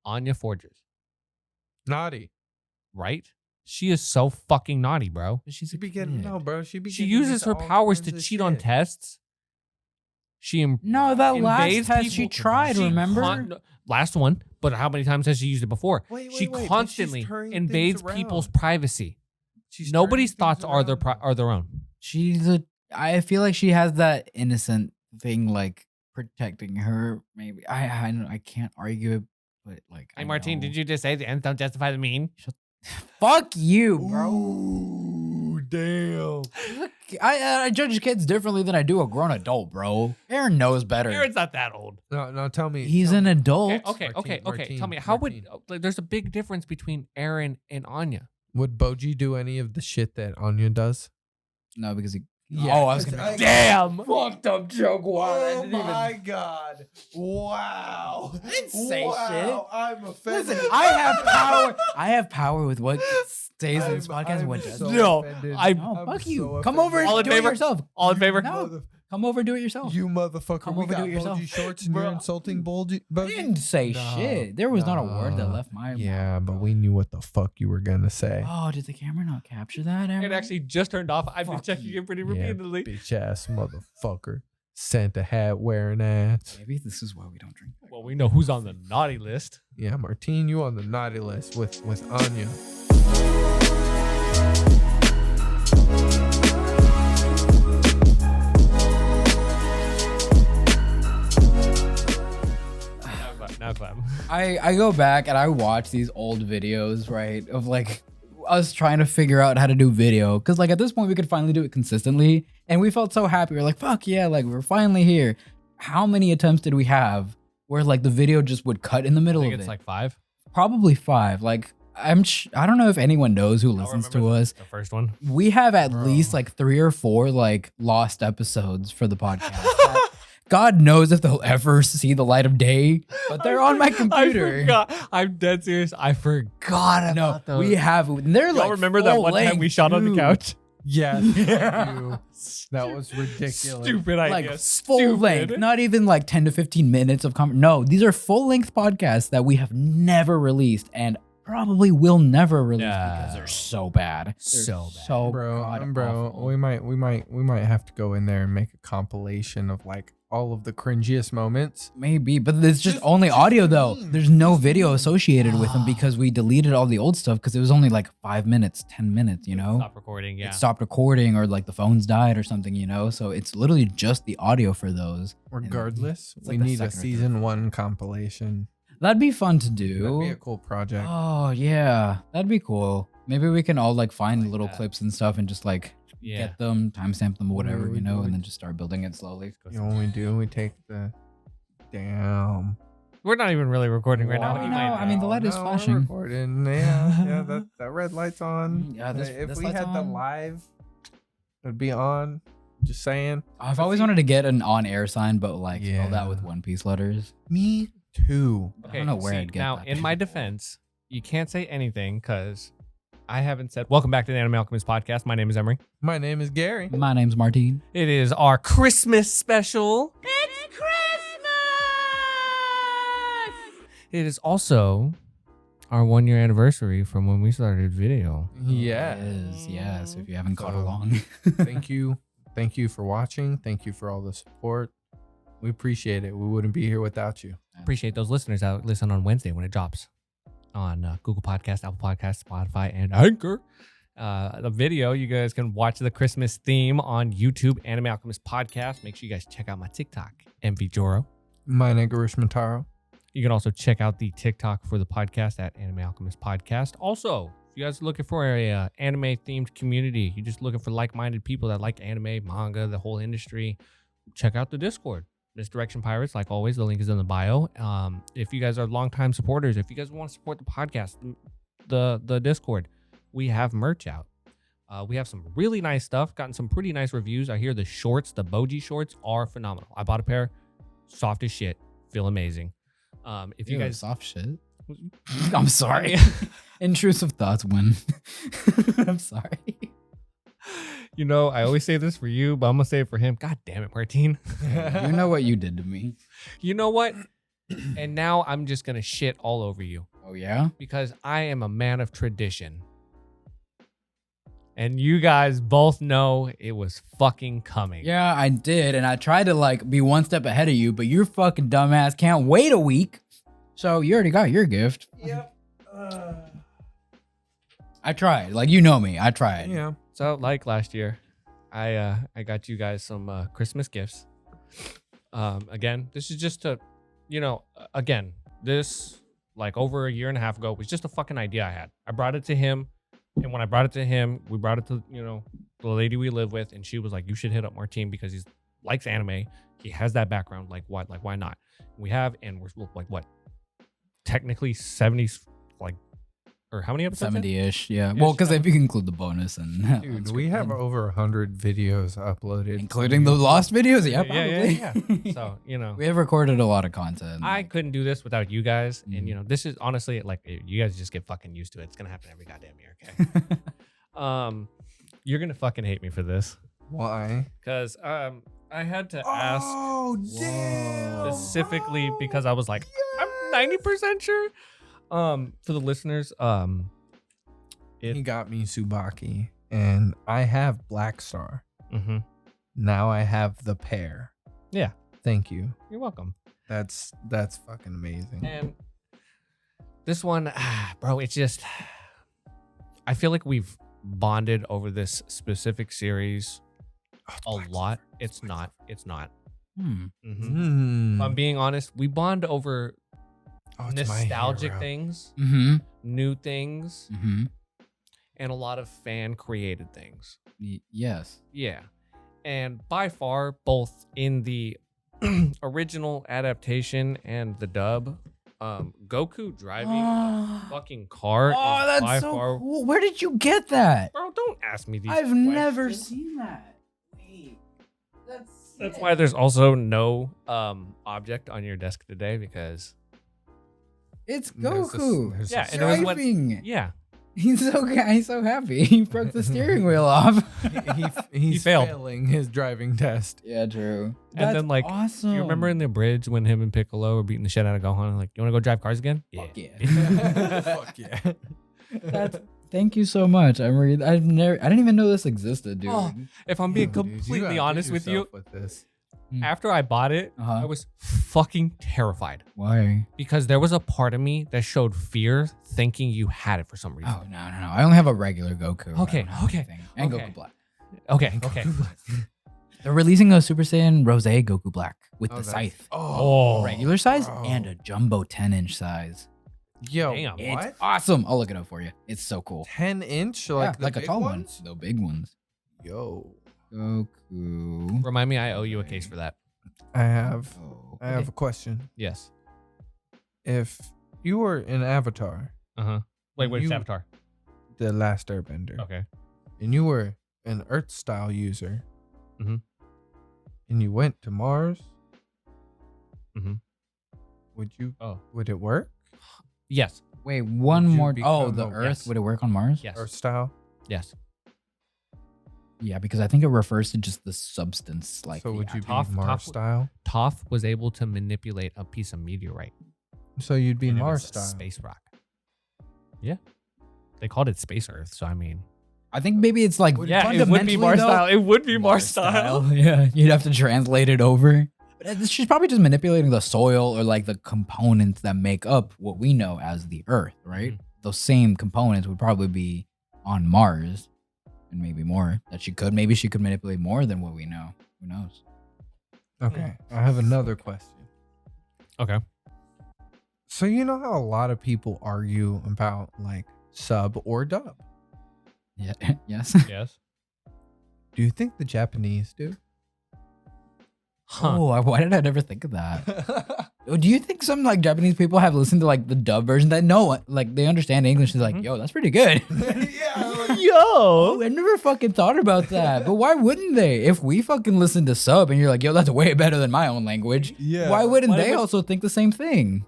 Anya Forges. Naughty. Right? She is so fucking naughty, bro. She be getting bro. She uses her powers to cheat on tests. No, that last invades test she people. tried, remember? Last one, but how many times has she used it before? She but she's constantly turning invades things people's around. privacy. She's Nobody's turning thoughts things are their own. I feel like she has that innocent thing, like protecting her. Maybe I can't argue it, but like. Hey, Martine, did you just say the ends don't justify the mean? Fuck you, bro. Ooh, damn. I judge kids differently than I do a grown adult, bro. Aaron knows better. Aaron's not that old. No, tell me. He's an adult. Okay. Martine, Tell me, how would there's a big difference between Aaron and Anya? Would Boji do any of the shit that Anya does? No, because he. Yeah, oh, I was gonna. Damn. Fucked up joke. Oh my god! Wow! I didn't say wow. shit. I'm offended. Listen, I have power. I have power with what stays in this podcast and what doesn't. No, No, fuck you. Come over All and in do it favor? yourself. All in favor? No. Come over and do it yourself. You motherfucker! Come we over, got do it yourself. Boji shorts and you're insulting Boji. I didn't say shit. There was not a word that left my Yeah, mouth. but we knew what the fuck you were gonna say. Oh, did the camera not capture that? Aaron? It actually just turned off. I've been Fuck checking you. it pretty Yeah, repeatedly. bitch ass motherfucker, Santa hat wearing ass. Maybe this is why we don't drink. Well, we know who's on the naughty list. Yeah, Martine, you on the naughty list with Anya. Now clap. I go back and I watch these old videos, right, of like us trying to figure out how to do video. Cause like at this point we could finally do it consistently. And we felt so happy. We're like, fuck yeah, like we're finally here. How many attempts did we have where like the video just would cut in the middle I think of it's it? like 5. Probably 5. Like I don't know if anyone knows who listens to us. The first one. We have at least like 3 or 4 like lost episodes for the podcast. God knows if they'll ever see the light of day, but they're on my computer. I forgot. I'm dead serious. I forgot about those. We have. They're Y'all like remember that one time we shot on the couch? Yes, you. That was ridiculous. Stupid idea. Like full length, not even like 10 to 15 minutes of No, these are full length podcasts that we have never released and probably will never release because they're so bad. They're So bad. Bro, we might have to go in there and make a compilation of like all of the cringiest moments. Maybe, but it's just only audio though. There's no video associated with them because we deleted all the old stuff because it was only like 5 minutes, 10 minutes, you know? Stop recording, yeah. It stopped recording or like the phones died or something, you know? So it's literally just the audio for those. Regardless, It's we like the need a second or season 1 compilation. That'd be fun to do. That'd be a cool project. Oh yeah, that'd be cool. Maybe we can all like find like little that. clips and stuff and just like get them, timestamp them, whatever, we you know, do? and then just start building it slowly. You know what we do? We take the damn. We're not even really recording right now. Well, You no, might I mean, the light is we're flashing. recording. Yeah, that red light's on. Yeah, if this we light's had the on. live, it'd be on. Just saying. I've always wanted to get an on-air sign, but like spell Yeah. that with One Piece letters. Me too. I don't know where see, I'd get now, that. in my defense, you can't say anything because I haven't said. Welcome back to the Anime Alchemist podcast. My name is Emory. My name is Gary. My name's Martine. It is our Christmas special. It's Christmas! It is also our 1-year anniversary from when we started video. Yes, if you haven't caught along. Thank you. Thank you for watching. Thank you for all the support. We appreciate it. We wouldn't be here without you. Appreciate those listeners that listen on Wednesday when it drops on Google Podcast, Apple Podcast, Spotify, and Anchor. The video, you guys can watch the Christmas theme on YouTube, Anime Alchemist Podcast. Make sure you guys check out my TikTok, MV Joro. My name is Rishmataro. You can also check out the TikTok for the podcast at Anime Alchemist Podcast. Also, if you guys are looking for a anime themed community, you're just looking for like-minded people that like anime, manga, the whole industry, check out the Discord. Misdirection Pirates, like always, the link is in the bio. If you guys are longtime supporters, if you guys want to support the podcast, the Discord, we have merch out. We have some really nice stuff, gotten some pretty nice reviews. I hear the shorts, the Boji shorts, are phenomenal. I bought a pair, soft as shit, feel amazing. If you guys soft shit. I'm sorry. Intrusive thoughts win. I'm sorry. You know, I always say this for you, but I'm gonna say it for him. God damn it, Martine. You know what you did to me. You know what? And now I'm just gonna shit all over you Oh yeah. because I am a man of tradition. And you guys both know it was fucking coming. Yeah, I did, and I tried to like be one step ahead of you, but your fucking dumbass can't wait a week. So you already got your gift. Yep. I tried. Like, you know me. I tried. Yeah. So like last year, I got you guys some Christmas gifts. Again, this is just to, again, this like over a year and a half ago was just a fucking idea I had. I brought it to him, and when I brought it to him, we brought it to the lady we live with, and she was like, "You should hit up Martin because he likes anime. He has that background. Like what? Like why not?" We have, and we're like what? Technically 70s, like, or how many episodes? 70-ish, yeah. Well, because if you can include the bonus and Dude, we have over 100 videos uploaded, including the lost videos. Yeah, probably. Yeah. So we have recorded a lot of content. I couldn't do this without you guys, Mhm. and this is honestly like you guys just get fucking used to it. It's gonna happen every goddamn year. Okay. You're gonna fucking hate me for this Why? because I had to ask Oh, damn. specifically because I was like, I'm 90% sure. For the listeners, He got me Tsubaki, and I have Black Star. mm-hmm. Now I have the pair. Yeah. Thank you. You're welcome. That's fucking amazing. And this one, bro, it's just, I feel like we've bonded over this specific series a lot. It's not. Hmm. Mm-hmm. If I'm being honest, we bond over Oh, it's my nostalgic hero. things, Mm-hmm. new things, Mm-hmm. and a lot of fan created things. Yes. Yeah. And by far, both in the original adaptation and the dub, Goku driving a fucking car Oh, is that's by so far. cool. Where did you get that? Bro, don't ask me these I've never questions. seen that. Wait. That's why there's also no object on your desk today because It's There's Goku. this- Yeah, this- and it was what- Driving. yeah, He's so happy. He broke the steering wheel off. he's failed. failing his driving test. Yeah, true. And then, like, awesome. you remember in the bridge when him and Piccolo were beating the shit out of Gohan? Like, you want to go drive cars again? Fuck yeah. Fuck yeah. That's thank you so much, Emory. I didn't even know this existed, dude. Oh, If I'm being Dude, you completely outdid honest with you, yourself with this. after I bought it, Uh-huh. I was fucking terrified Why? because there was a part of me that showed fear thinking you had it for some reason. Oh no. I only have a regular Goku. I Okay, don't have okay, anything. And okay. Goku Black. Okay. They're releasing a Super Saiyan Rose Goku Black with Oh, the that's- scythe. Oh. Regular size bro. and a jumbo 10-inch size. Yo, Damn. what? It's awesome. I'll look it up for you. It's so cool. 10-inch? Yeah, Like, like the a big tall ones? one. The big ones. Yo. Goku. Remind me, I owe you a case for that. I have Oh, a question. Yes. If you were an avatar, Wait, it's You- Avatar. the last airbender, Okay. and you were an Earth style user, Mhm. and you went to Mars, Mhm. would it work? Yes. Wait, one Would you more. Oh, become the a- Earth. Yes. Would it work on Mars? Yes. Earth style? Yes. Yeah, because I think it refers to just the substance. Like, So the would you atom. be Mars style? Toph was able to manipulate a piece of meteorite. So you'd be and it Mars was a style. space rock. Yeah. They called it Space Earth, so I mean. I think maybe it's like Yeah, it would be Mars style. It would be Mars style. Yeah, you'd have to translate it over. But she's probably just manipulating the soil or like the components that make up what we know as the Earth, right? Mhm. Those same components would probably be on Mars, and maybe more. Maybe she could manipulate more than what we know. Who knows? Okay. I have another question. Okay. So you know how a lot of people argue about like sub or dub? Yeah. Yes. Yes. Do you think the Japanese do? Huh. Oh, why did I never think of that? Do you think some like Japanese people have listened to like the dub version that like they understand English? Is like, Mhm. yo, that's pretty good. Yeah. Yo. Oh, I never fucking thought about that. But why wouldn't they? If we fucking listen to sub and you're like, yo, that's way better than my own language. Yeah. Why wouldn't Why they would- also think the same thing?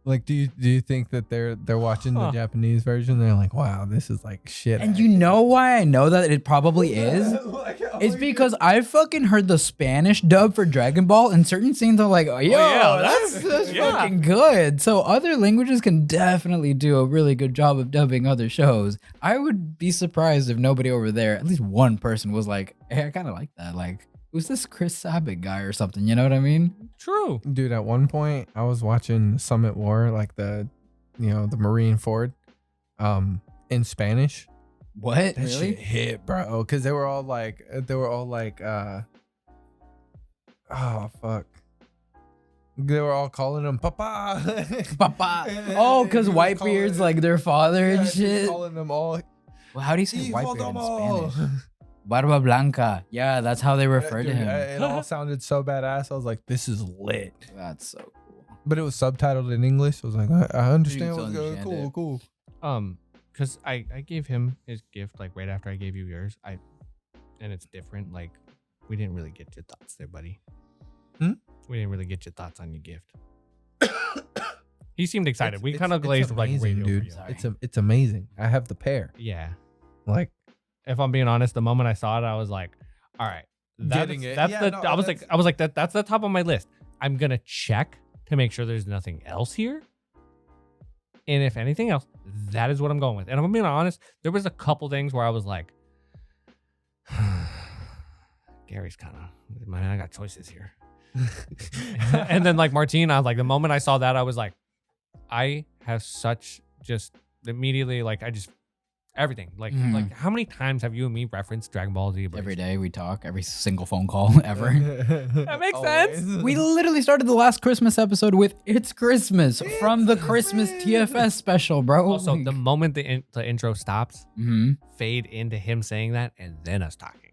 Like, do you think that they're watching the Japanese version? They're like, wow, this is like shit. And you know why I know that it probably is? It's because I fucking heard the Spanish dub for Dragon Ball, and certain scenes are like, oh, yo, yeah, that's fucking good. So other languages can definitely do a really good job of dubbing other shows. I would be surprised if nobody over there, at least one person, was like, hey, I kind of like that. Like, who's this Chris Sabat guy or something? You know what I mean? True. Dude, at one point I was watching Summit War, like the Marine Ford, in Spanish. What? That Really? shit hit, bro. Because they were all like, oh fuck. They were all calling him Papa. Papa. Oh, because Whitebeard's like their father and shit. Calling them all. Well, how do you say Hijo Whitebeard de in mo. Spanish? Barba Blanca. Yeah, that's how they refer to Dude, him. it all sounded so badass. I was like, this is lit. That's so cool. But it was subtitled in English. I was like, I understand still what's going on. understand Cool. Because I gave him his gift like right after I gave you yours. And it's different. Like, we didn't really get your thoughts there, buddy. Hmm? We didn't really get your thoughts on your gift. He seemed excited. We It's- kind of it's glazed like amazing, radio dude. for you. Sorry. It's amazing. I have the pair. Yeah. Like, If I'm being honest, the moment I saw it, I was like, all right. Getting it. That's Yeah, the no, I was that's- like, that's the top of my list. I'm gonna check to make sure there's nothing else here. And if anything else, that is what I'm going with. And if I'm being honest, there was a couple things where I was like, Gary's kind of, man, I got choices here. And then like Martine, I was like, the moment I saw that, I was like, I have such just immediately like everything. Like like how many times have you and me referenced Dragon Ball Z? Every day we talk, every single phone call ever. That makes sense. We literally started the last Christmas episode with "It's Christmas" from the Christmas TFS special, bro. Also, the moment the intro stops, Mhm. fade into him saying that, and then us talking.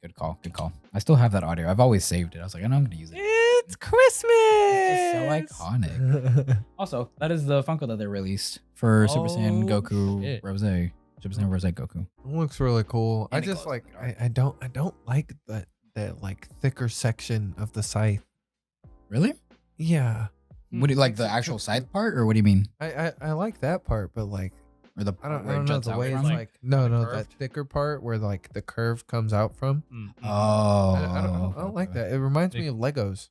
Good call. Good call. I still have that audio. I've always saved it. I was like, I know I'm gonna use it. It's Christmas. It's just so iconic. Also, that is the Funko that they released for Super Saiyan Oh, Goku shit. Rose. Super Saiyan Rose Goku. It looks really cool. And I it just glows. like I don't like that like thicker section of the scythe. Really? Yeah. What do you like, the actual scythe part, or what do you mean? I like that part, but like Or the I don't where it know juts the out way it's from? like no that curved? thicker part where like the curve comes out from. Oh, I don't like okay. that. It reminds me of Legos.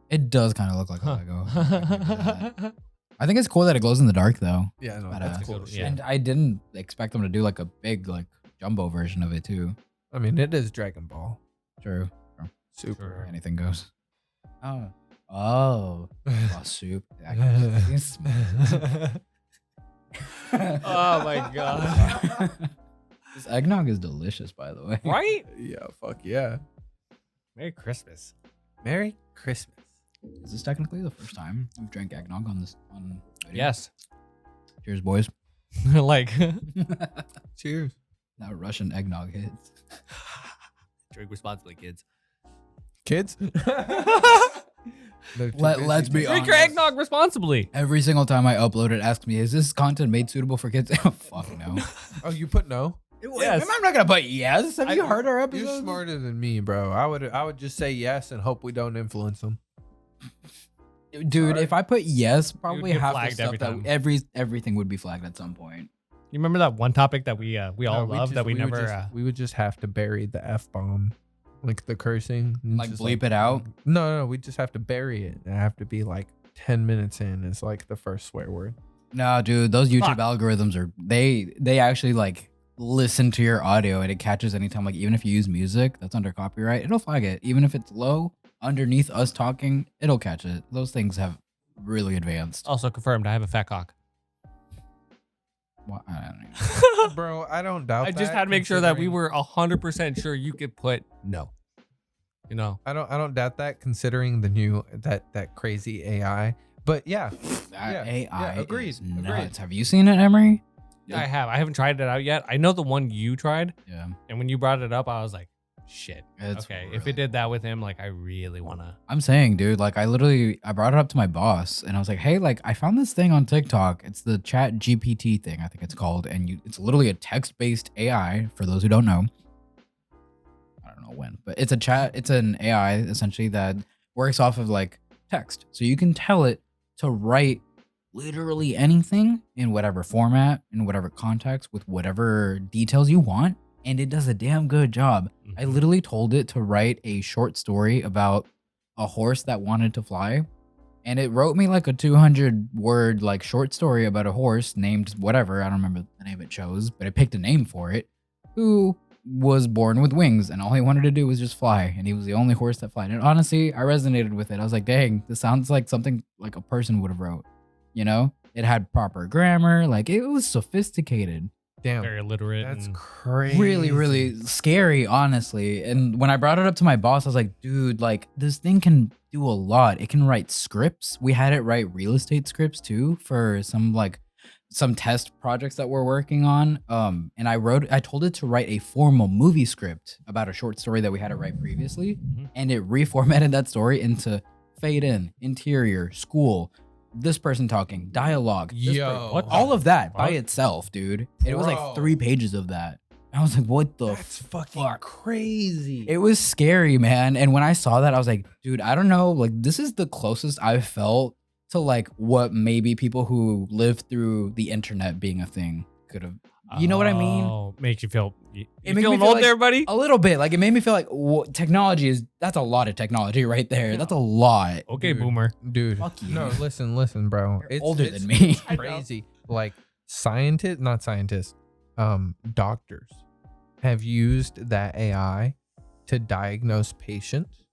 It does kind of look like a Huh. Lego. I give you that. I think it's cool that it glows in the dark though. Yeah, no, Badass. that's cool. Yeah. And I didn't expect them to do like a big like jumbo version of it too. I mean, it is Dragon Ball. True. Super. Anything goes. Oh, raw soup. This Oh my god. This eggnog is delicious, by the way. Right? Yeah, fuck yeah. Merry Christmas. Merry Christmas. Is this technically the first time we've drank eggnog on video? Yes. Cheers, boys. Like, Cheers. That Russian eggnog hits. drink responsibly, kids. Kids? Let's be Drink your honest. eggnog responsibly. Every single time I upload it, asks me, "Is this content made suitable for kids?" Oh, fuck no. Oh, you put no? Yes. I'm not gonna put yes. Have you heard our episodes? You're smarter than me, bro. I would just say yes and hope we don't influence them. Dude, Sorry. if I put yes, probably get half the flagged stuff every that time. everything would be flagged at some point. You remember that one topic that we all love that we would never. just- we would just have to bury the F bomb, like the cursing, and Like just, bleep it out? No, we just have to bury it. It have to be like 10 minutes in. It's like the first swear word. No, dude, those YouTube Fuck. algorithms are they actually like listen to your audio and it catches anytime. Like even if you use music that's under copyright, it'll flag it. Even if it's low underneath us talking, it'll catch it. Those things have really advanced. Also confirmed, I have a fat cock. Well, I don't know. Bro, I don't doubt I just that, had to make sure that we considering- were 100% sure you could put no. You know, I don't doubt that considering the new that crazy AI. But yeah, That Yeah, AI yeah, agreed, is agreed. nuts. Have you seen it, Emory? I have. I haven't tried it out yet. I know the one you tried, Yeah. and when you brought it up, I was like, shit. It's Okay, if really it did that with him, like I really wanna. I'm saying, dude, like I brought it up to my boss and I was like, hey, like I found this thing on TikTok. It's the Chat GPT thing, I think it's called. And it's literally a text-based AI for those who don't know. I don't know when, but it's an AI essentially that works off of like text. So you can tell it to write literally anything in whatever format, in whatever context, with whatever details you want. And it does a damn good job. I literally told it to write a short story about a horse that wanted to fly. And it wrote me like a 200-word like short story about a horse named whatever. I don't remember the name it chose, but it picked a name for it, who was born with wings, and all he wanted to do was just fly. And he was the only horse that flied. And honestly, I resonated with it. I was like, dang, this sounds like something like a person would have wrote. You know, it had proper grammar. Like, it was sophisticated. Damn. Very illiterate. That's and crazy. Really, really scary, honestly. And when I brought it up to my boss, I was like, dude, like, this thing can do a lot. It can write scripts. We had it write real estate scripts too for some test projects that we're working on. And I told it to write a formal movie script about a short story that we had it write previously. And it reformatted that story into fade in, interior, school, this person talking, dialogue, Yo. all of that by What? itself, dude. It was Bro. like 3 pages of that. I was like, what the That's fucking fuck? crazy. It was scary, man. And when I saw that, I was like, dude, I don't know. Like, this is the closest I've felt to like what maybe people who lived through the internet being a thing could have. You know what I mean? Oh, makes you feel. You It made me feeling feel old like- there, buddy? A little bit. Like, it made me feel like that's a lot of technology right there. That's a lot. Okay, Dude. boomer. Dude. Fuck you. No, listen, bro. You're older than me. Crazy. Like doctors have used that AI to diagnose patients,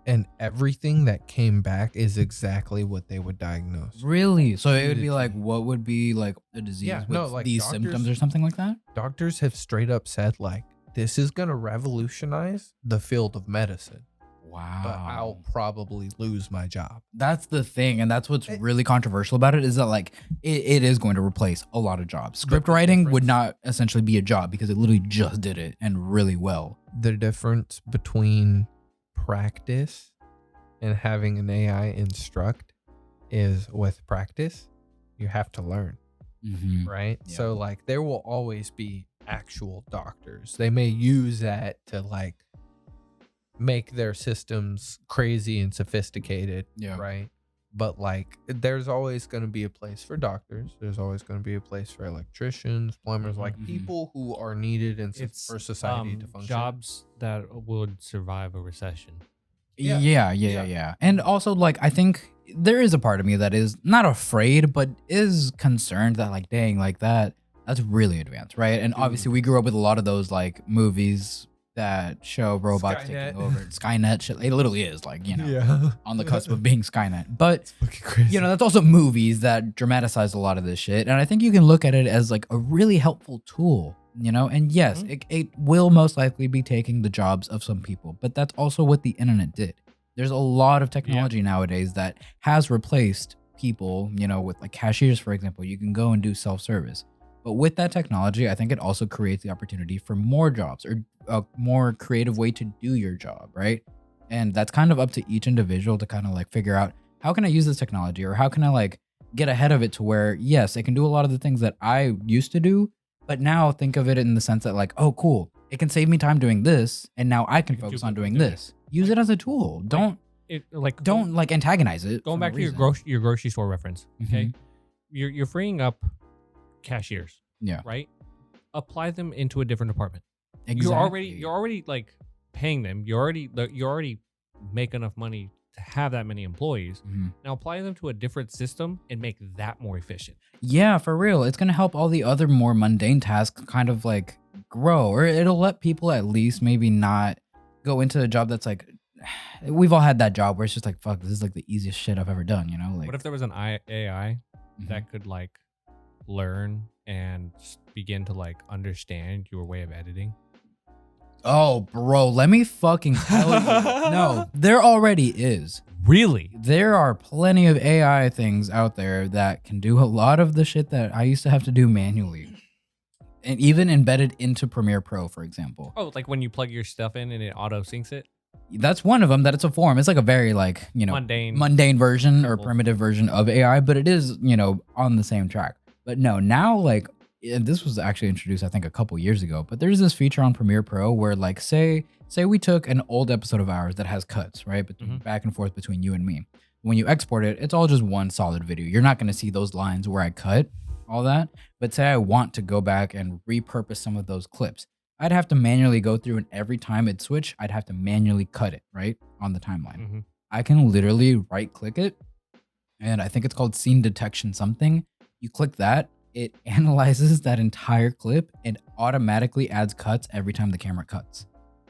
and everything that came back is exactly what they would diagnose. Really? So it would be like, what would be like a disease Yeah, with no, like these doctors- symptoms or something like that? Doctors have straight up said, like, this is going to revolutionize the field of medicine, Wow. but I'll probably lose my job. That's the thing, and that's what's really controversial about it, is that like it is going to replace a lot of jobs. Script the writing would difference- not essentially be a job because it literally just did it and really well. The difference between practice and having an AI instruct is with practice, you have to learn, right? Yeah. So like there will always be actual doctors. They may use that to like make their systems crazy and sophisticated, Yeah. right? But like there's always going to be a place for doctors. There's always going to be a place for electricians, plumbers, like Mhm. people who are needed in It's for society to function. jobs that would survive a recession. Yeah. Yeah. And also, like, I think there is a part of me that is not afraid, but is concerned that, like, dang, like that's really advanced, right? And obviously, we grew up with a lot of those like movies that show robots Skynet. taking over. Skynet shit. It literally is like, you know, Yeah. on the cusp of being Skynet. But Fucking crazy. you know, that's also movies that dramatize a lot of this shit. And I think you can look at it as like a really helpful tool, you know? And yes, it will most likely be taking the jobs of some people, but that's also what the internet did. There's a lot of technology nowadays that has replaced people, you know, with like cashiers, for example. You can go and do self-service. But with that technology, I think it also creates the opportunity for more jobs or a more creative way to do your job, right? And that's kind of up to each individual to kind of like figure out, how can I use this technology, or how can I like get ahead of it to where, yes, it can do a lot of the things that I used to do, but now think of it in the sense that like, oh, cool, it can save me time doing this, and now I can You can focus do on doing something this. Use it as a tool. Don't like antagonize it. Going for back no to reason. your grocery store reference, okay? Mhm. You're freeing up cashiers, Yeah, right? Apply them into a different department. exactly. You're already like paying them. You already make enough money to have that many employees. Mhm. Now apply them to a different system and make that more efficient. Yeah, for real. It's gonna help all the other more mundane tasks kind of like grow, or it'll let people at least maybe not go into a job that's like, we've all had that job where it's just like, fuck, this is like the easiest shit I've ever done, you know? Like, What if there was an AI Mhm. that could like learn and begin to like understand your way of editing? oh, bro, let me fucking tell you. No, there already is. Really? There are plenty of AI things out there that can do a lot of the shit that I used to have to do manually. And even embedded into Premiere Pro, for example. Oh, like when you plug your stuff in and it auto syncs it? That's one of them, that it's a form. It's like a very like, you know, Mundane. version or Simple. primitive version of AI, but it is, you know, on the same track. But no, now like, and this was actually introduced, I think, a couple years ago, but there's this feature on Premiere Pro where like, say we took an old episode of ours that has cuts, right? Mhm. Back and forth between you and me. When you export it, it's all just one solid video. You're not going to see those lines where I cut all that. But say I want to go back and repurpose some of those clips, I'd have to manually go through, and every time it switch, I'd have to manually cut it, right, on the timeline. Mm-hmm. I can literally right click it, and I think it's called scene detection something. You click that, it analyzes that entire clip and automatically adds cuts every time the camera cuts.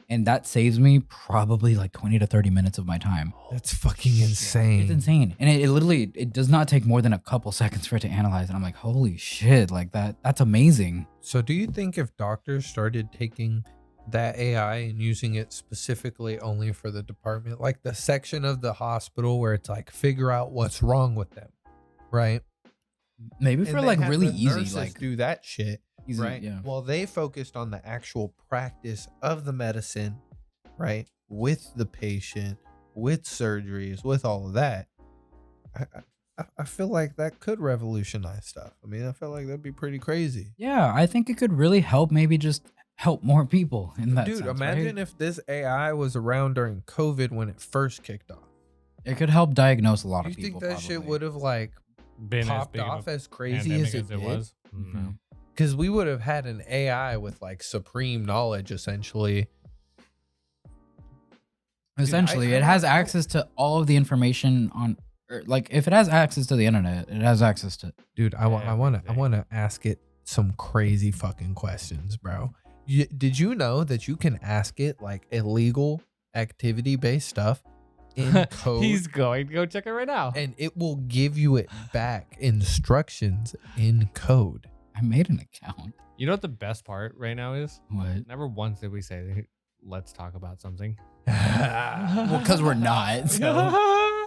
And that saves me probably like 20 to 30 minutes of my time. That's fucking insane. It's insane. And it literally, it does not take more than a couple seconds for it to analyze. And I'm like, holy shit, like that's amazing. So do you think if doctors started taking that AI and using it specifically only for the department, like the section of the hospital where it's like figure out what's wrong with them, right? Maybe for And like they had really the easy, nurses like do that shit, easy, right? yeah. Well, they focused on the actual practice of the medicine, right? With the patient, with surgeries, with all of that. I feel like that could revolutionize stuff. I mean, I feel like that'd be pretty crazy. Yeah, I think it could really help, maybe just help more people in that Dude, sense, imagine right? if this AI was around during COVID when it first kicked off. It could help diagnose a lot Do of you think people. that shit probably. would have like Been as popped big of off a as crazy pandemic as it did? was. Mhm. No. Because we would have had an AI with like supreme knowledge, essentially. Essentially, I it has don't know. access to all of the information on, or like if it has access to the internet, it has access to. Dude, I want Everything. to ask it some crazy fucking questions, bro. Did you know that you can ask it like illegal activity based stuff in code? He's going to go check it right now. And it will give you it back instructions in code. I made an account. You know what the best part right now is? What? Never once did we say, let's talk about something. Well, because we're not. So.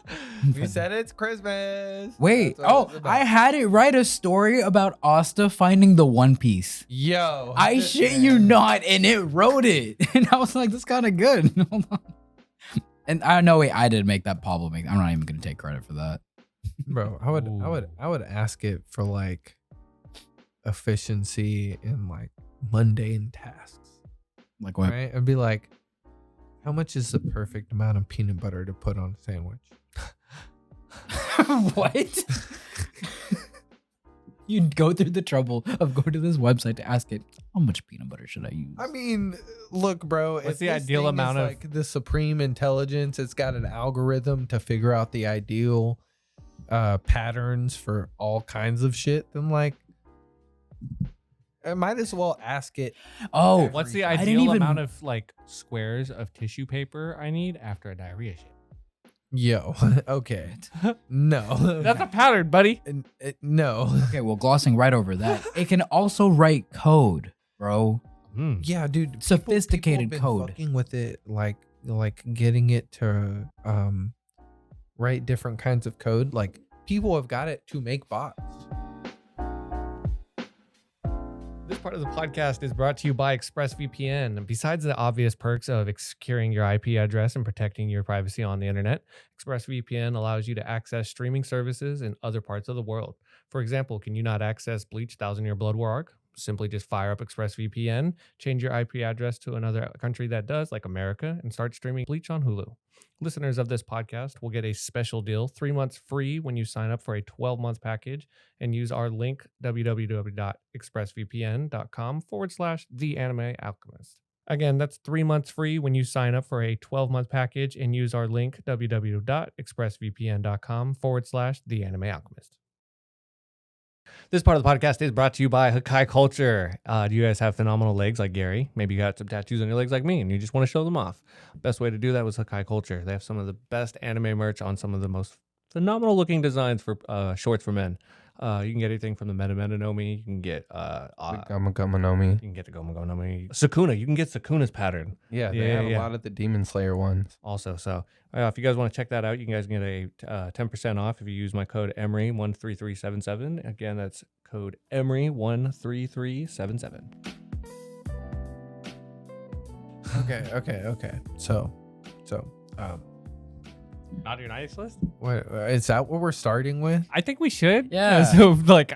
We said it's Christmas. Wait. That's what Oh, it's about. I had it write a story about Asta finding the One Piece. Yo. I shit you not, and it wrote it, and I was like, "That's kind of good." Hold on. And I know, wait, I did make that Pablo make. I'm not even gonna take credit for that. Bro, I would ask it for like efficiency in like mundane tasks. Like what? Right? I'd be like, how much is the perfect amount of peanut butter to put on a sandwich? What? You'd go through the trouble of going to this website to ask it, how much peanut butter should I use? I mean, look, bro. What's if the this ideal thing amount is of- like the supreme intelligence? It's got an algorithm to figure out the ideal patterns for all kinds of shit. Then like, I might as well ask it. Oh, What's the I didn't ideal even- amount of like squares of tissue paper I need after a diarrhea shit? Yo, okay, no, That's a pattern, buddy. no. okay, well, glossing right over that, it can also write code, bro. Yeah, dude. Sophisticated people have been code. fucking with it, like getting it to write different kinds of code. Like people have got it to make bots. This part of the podcast is brought to you by ExpressVPN. And besides the obvious perks of securing your IP address and protecting your privacy on the internet, ExpressVPN allows you to access streaming services in other parts of the world. For example, can you not access Bleach 1,000 Year Blood War arc? Simply just fire up ExpressVPN, change your IP address to another country that does, like America, and start streaming Bleach on Hulu. Listeners of this podcast will get a special deal, 3 months free when you sign up for a 12-month package and use our link, www.expressvpn.com/theanimealchemist. Again, that's 3 months free when you sign up for a 12-month package and use our link, www.expressvpn.com/theanimealchemist. This part of the podcast is brought to you by Hakai Culture. Do you guys have phenomenal legs like Gary? Maybe you got some tattoos on your legs like me and you just want to show them off. Best way to do that was Hakai Culture. They have some of the best anime merch on some of the most phenomenal looking designs for shorts for men. You can get anything from the Meta Nomi. You can get Gama Nomi. you can get the Goma Nomi. Sakuna. You can get Sakuna's pattern. Yeah, they Yeah, have yeah. a lot of the Demon Slayer ones. Also, so if you guys want to check that out, you guys can get a 10% off if you use my code Emory13377. Again, that's code Emory13377. Okay. So, Not your nice list? what is that? What we're starting with? I think we should. Yeah. So like,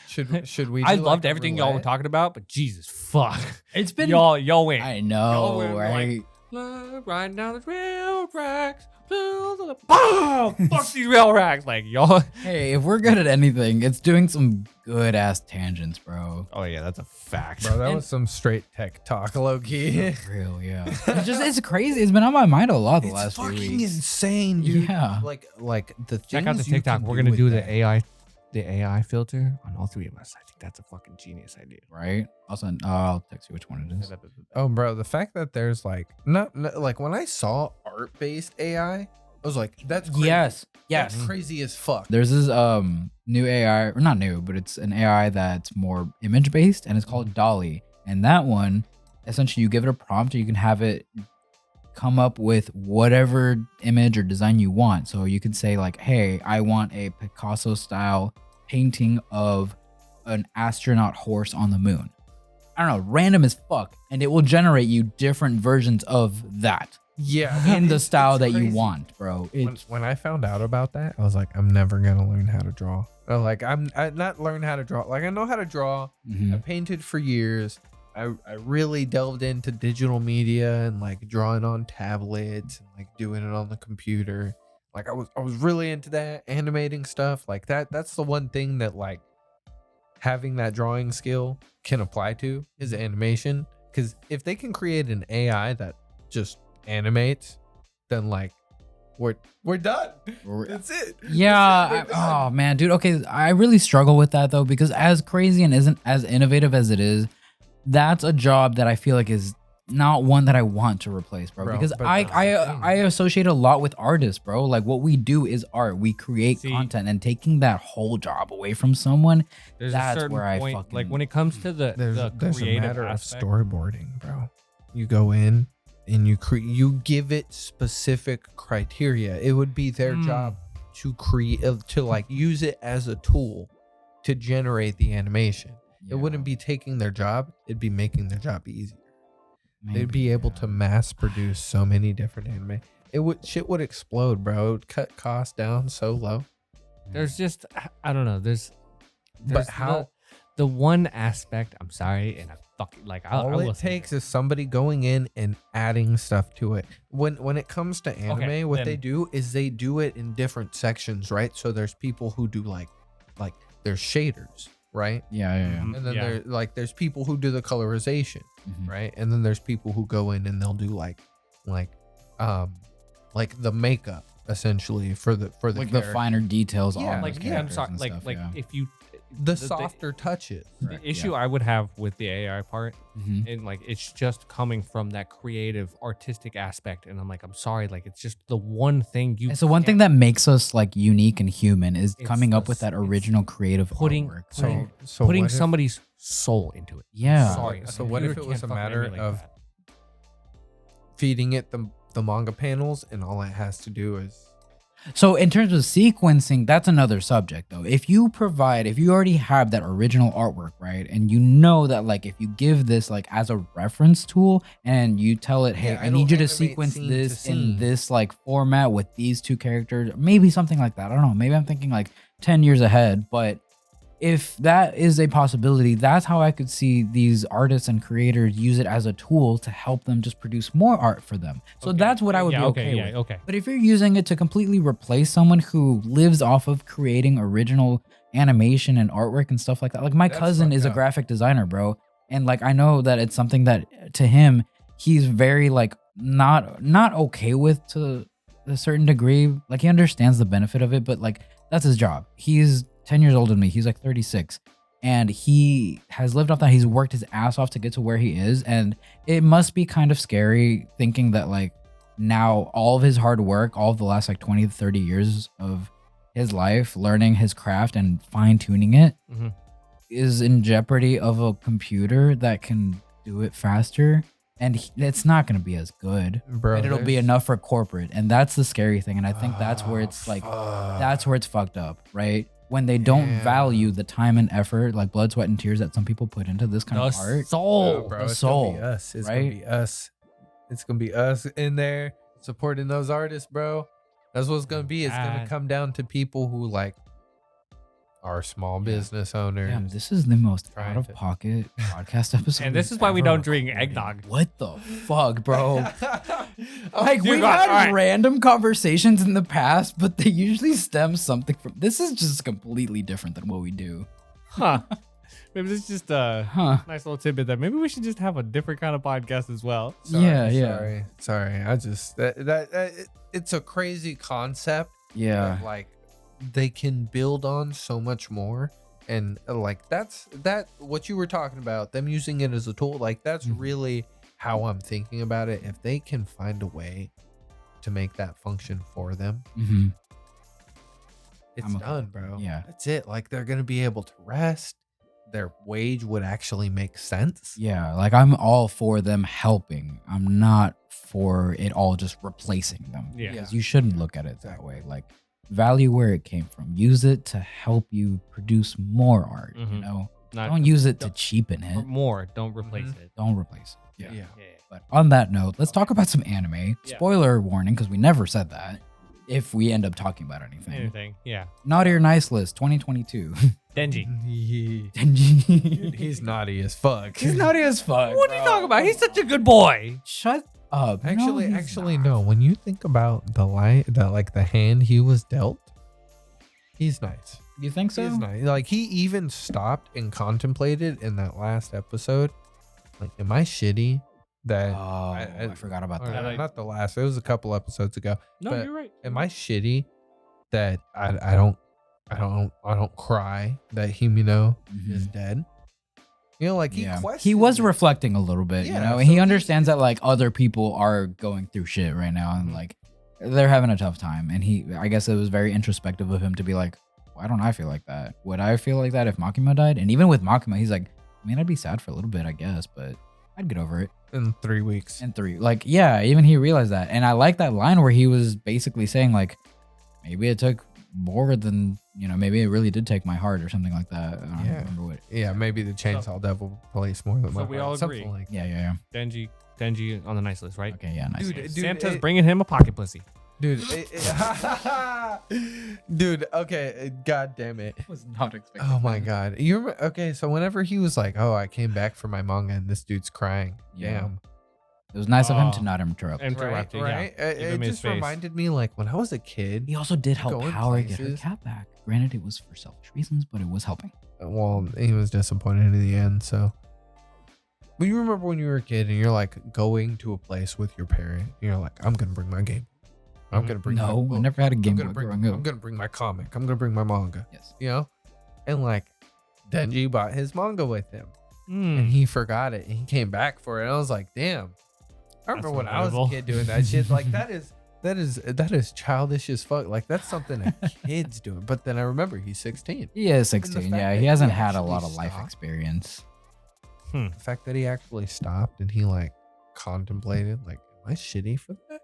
Should we? I do loved like a everything y'all were roulette? talking about, but Jesus fuck, It's been. y'all win. I Y'all know, were, right? like, Riding down the rail tracks. Oh, fuck these rail racks. Like, y'all. Hey, if we're good at anything, it's doing some good ass tangents, bro. Oh, yeah, that's a fact. Bro, that was some straight tech talk, low key. Real, yeah. It's crazy. It's been on my mind a lot the last few fucking weeks. insane, dude. Yeah. Like the things Check out the you TikTok. can We're gonna with do that. the AI filter on all three of us. I think that's a fucking genius idea. Right? Also, I'll text you which one it is. Oh, bro, the fact that there's like not like when I saw art-based AI, I was like, that's crazy. Yes. That's crazy as fuck. There's this new AI, or not new, but it's an AI that's more image based, and it's called Dolly. And that one, essentially, you give it a prompt, and you can have it come up with whatever image or design you want. So you can say like, hey, I want a Picasso style painting of an astronaut horse on the moon. I don't know, random as fuck, and it will generate you different versions of that Yeah, in the style that you crazy. want, bro. When I found out about that, I was like, I'm never gonna learn how to draw. Like I not learn how to draw. Like I know how to draw. I painted for years. I really delved into digital media and like drawing on tablets and like doing it on the computer. Like I was really into that animating stuff. Like that's the one thing that like having that drawing skill can apply to is animation. Because if they can create an AI that just animates, then like we're done. That's it. Yeah. Oh man, dude. Okay, I really struggle with that though, because as crazy and isn't as innovative as it is, that's a job that I feel like is not one that I want to replace, bro. Because but I associate a lot with artists, bro. Like what we do is art. We create See, content, and taking that whole job away from someone, There's that's a certain where point, I fucking like when it comes to the There's a creative matter aspect, of storyboarding, bro. You go in and you give it specific criteria. It would be their job to create, to like use it as a tool to generate the animation. It wouldn't be taking their job, it'd be making their job easier. They'd be able to mass produce so many different anime. Shit would explode, bro. It would cut costs down so low. There's just, I don't know. There's But how the one aspect, I'm sorry, and I fucking like I all will it say takes this. is somebody going in and adding stuff to it. When it comes to anime, what then- they do is they do it in different sections, right? So there's people who do like there's shaders, right? Yeah. Mhm. And then Yeah. there's people who do the colorization, right? And then there's people who go in and they'll do like the makeup essentially for the Like the character. finer details Yeah, on Like those I'm characters sorry, and like stuff, like yeah. if you the softer touches. the issue I would have with the AI part, Mhm. and like it's just coming from that creative artistic aspect, and I'm like, I'm sorry, like it's just the one thing you. It's the one thing that makes us like unique and human is It's coming up the- with that it's original creative putting artwork. So putting what if- somebody's soul into it. Yeah. Sorry. So what if computer it was can't a fucking matter emulate of that. feeding it the manga panels and all it has to do is So in terms of sequencing, that's another subject though. If you already have that original artwork, right? And you know that like if you give this like as a reference tool and you tell it, hey, Yeah, I it'll need you to animate sequence scene to this in scene. this like format with these two characters, maybe something like that. I don't know. Maybe I'm thinking like 10 years ahead, but if that is a possibility, that's how I could see these artists and creators use it as a tool to help them just produce more art for them. So Okay. that's what I would Yeah, be okay yeah, with. okay. But if you're using it to completely replace someone who lives off of creating original animation and artwork and stuff like that, like my That's cousin is a fucked up. graphic designer, bro, and like I know that it's something that to him he's very like not okay with to a certain degree. Like he understands the benefit of it, but like that's his job. He's 10 years older than me. He's like 36. And he has lived off that. He's worked his ass off to get to where he is. And it must be kind of scary thinking that like now all of his hard work, all of the last like 20 to 30 years of his life, learning his craft and fine tuning it Mhm. is in jeopardy of a computer that can do it faster. And it's not going to be as good, bro. but it'll be there's- enough for corporate. And that's the scary thing. And I think that's where it's like, fuck. that's where it's fucked up, right? When they don't Yeah. value the time and effort, like blood, sweat, and tears that some people put into this kind The of art. soul. bro, the it's soul, gonna be us. It's right? gonna be us. It's gonna be us in there supporting those artists, bro. That's what it's gonna be. It's gonna That- come down to people who like our small Yeah. business owners. Damn, this is the most Trying out of to- pocket podcast episode. And this we've is why we ever don't drink recorded. eggnog. What the fuck, bro? Like, Dude, we've all had right. random conversations in the past, but they usually stem something from. This is just completely different than what we do. Huh. Maybe this is just a Huh. nice little tidbit that maybe we should just have a different kind of podcast as well. Sorry. I just it's a crazy concept. Yeah. that, like they can build on so much more, and like that's what you were talking about, them using it as a tool. Like that's Mhm. really how I'm thinking about it. If they can find a way to make that function for them, Mm-hmm. it's I'm okay done, with bro. that. Yeah. That's it. Like they're gonna be able to rest. Their wage would actually make sense. Yeah. Like, I'm all for them helping. I'm not for it all just replacing them. Yeah. Because you shouldn't look at it that way. Like, value where it came from. Use it to help you produce more art. You Mhm. know, Not don't use it to don't- cheapen or it. more. Don't replace Mhm. it. Don't replace it. Yeah. But on that note, let's talk about some anime. Yeah. Spoiler warning, because we never said that. If we end up talking about anything, Anything. Yeah. Naughty or Nice list 2022. Denji. Denji. He's naughty as fuck. He's naughty as fuck. What are you bro. talking about? He's such a good boy. Shut up. Actually, No, he's not. no. When you think about the hand he was dealt, he's nice. You think so? He's nice. Like he even stopped and contemplated in that last episode. Like, am I shitty? That Oh, I forgot about or that. not the last. It was a couple episodes ago. No, But you're right. Am I shitty that I don't cry that Himino is dead? You know, like he Yeah. He questioned was it. reflecting a little bit, you Yeah, know, and so he he- understands that like other people are going through shit right now and Mhm. like they're having a tough time. And I guess it was very introspective of him to be like, why don't I feel like that? Would I feel like that if Makima died? And even with Makima, he's like, I mean, I'd be sad for a little bit, I guess, but I'd get over it. in 3 weeks. And 3, like, yeah, even he realized that. And I like that line where he was basically saying like, maybe it took more than, you know, maybe it really did take my heart or something like that. I don't Yeah. remember what. Yeah, maybe the Chainsaw Devil plays more than So my we heart, all something agree. like Yeah. Denji on the nice list, right? Okay, yeah, nice. Dude, Santa's it- bringing him a pocket pussy. Dude, dude, okay, god damn it. Was not expecting. Oh my god. You remember, okay, so whenever he was like, "Oh, I came back for my manga," and this dude's crying. Yeah. Damn. It was nice of him to Oh. not interrupt. Interrupting, yeah. Right? Give It him his just space. reminded me, like, when I was a kid. He also did help Going Power get her places. cat back. Granted, it was for selfish reasons, but it was helping. Well, he was disappointed in the end. So, but you remember when you were a kid and you're like going to a place with your parent. And you're like, I'm gonna bring my game. I'm Mhm. gonna bring. my No, I book. never had a Game I'm Boy gonna bring. growing up. I'm gonna bring my comic. I'm gonna bring my manga. Yes. You know, and like, Denji bought his manga with him, and Mm. he forgot it, and he came back for it. And I was like, damn. I remember That's when I was a relatable. kid doing that shit. Like that is childish as fuck. Like that's something a kid's doing. But then I remember he's 16. He is 16. fact Yeah, that he hasn't he had a actually lot of life stopped. experience. Hmm. The fact that he actually stopped and he like contemplated, like, am I shitty for that?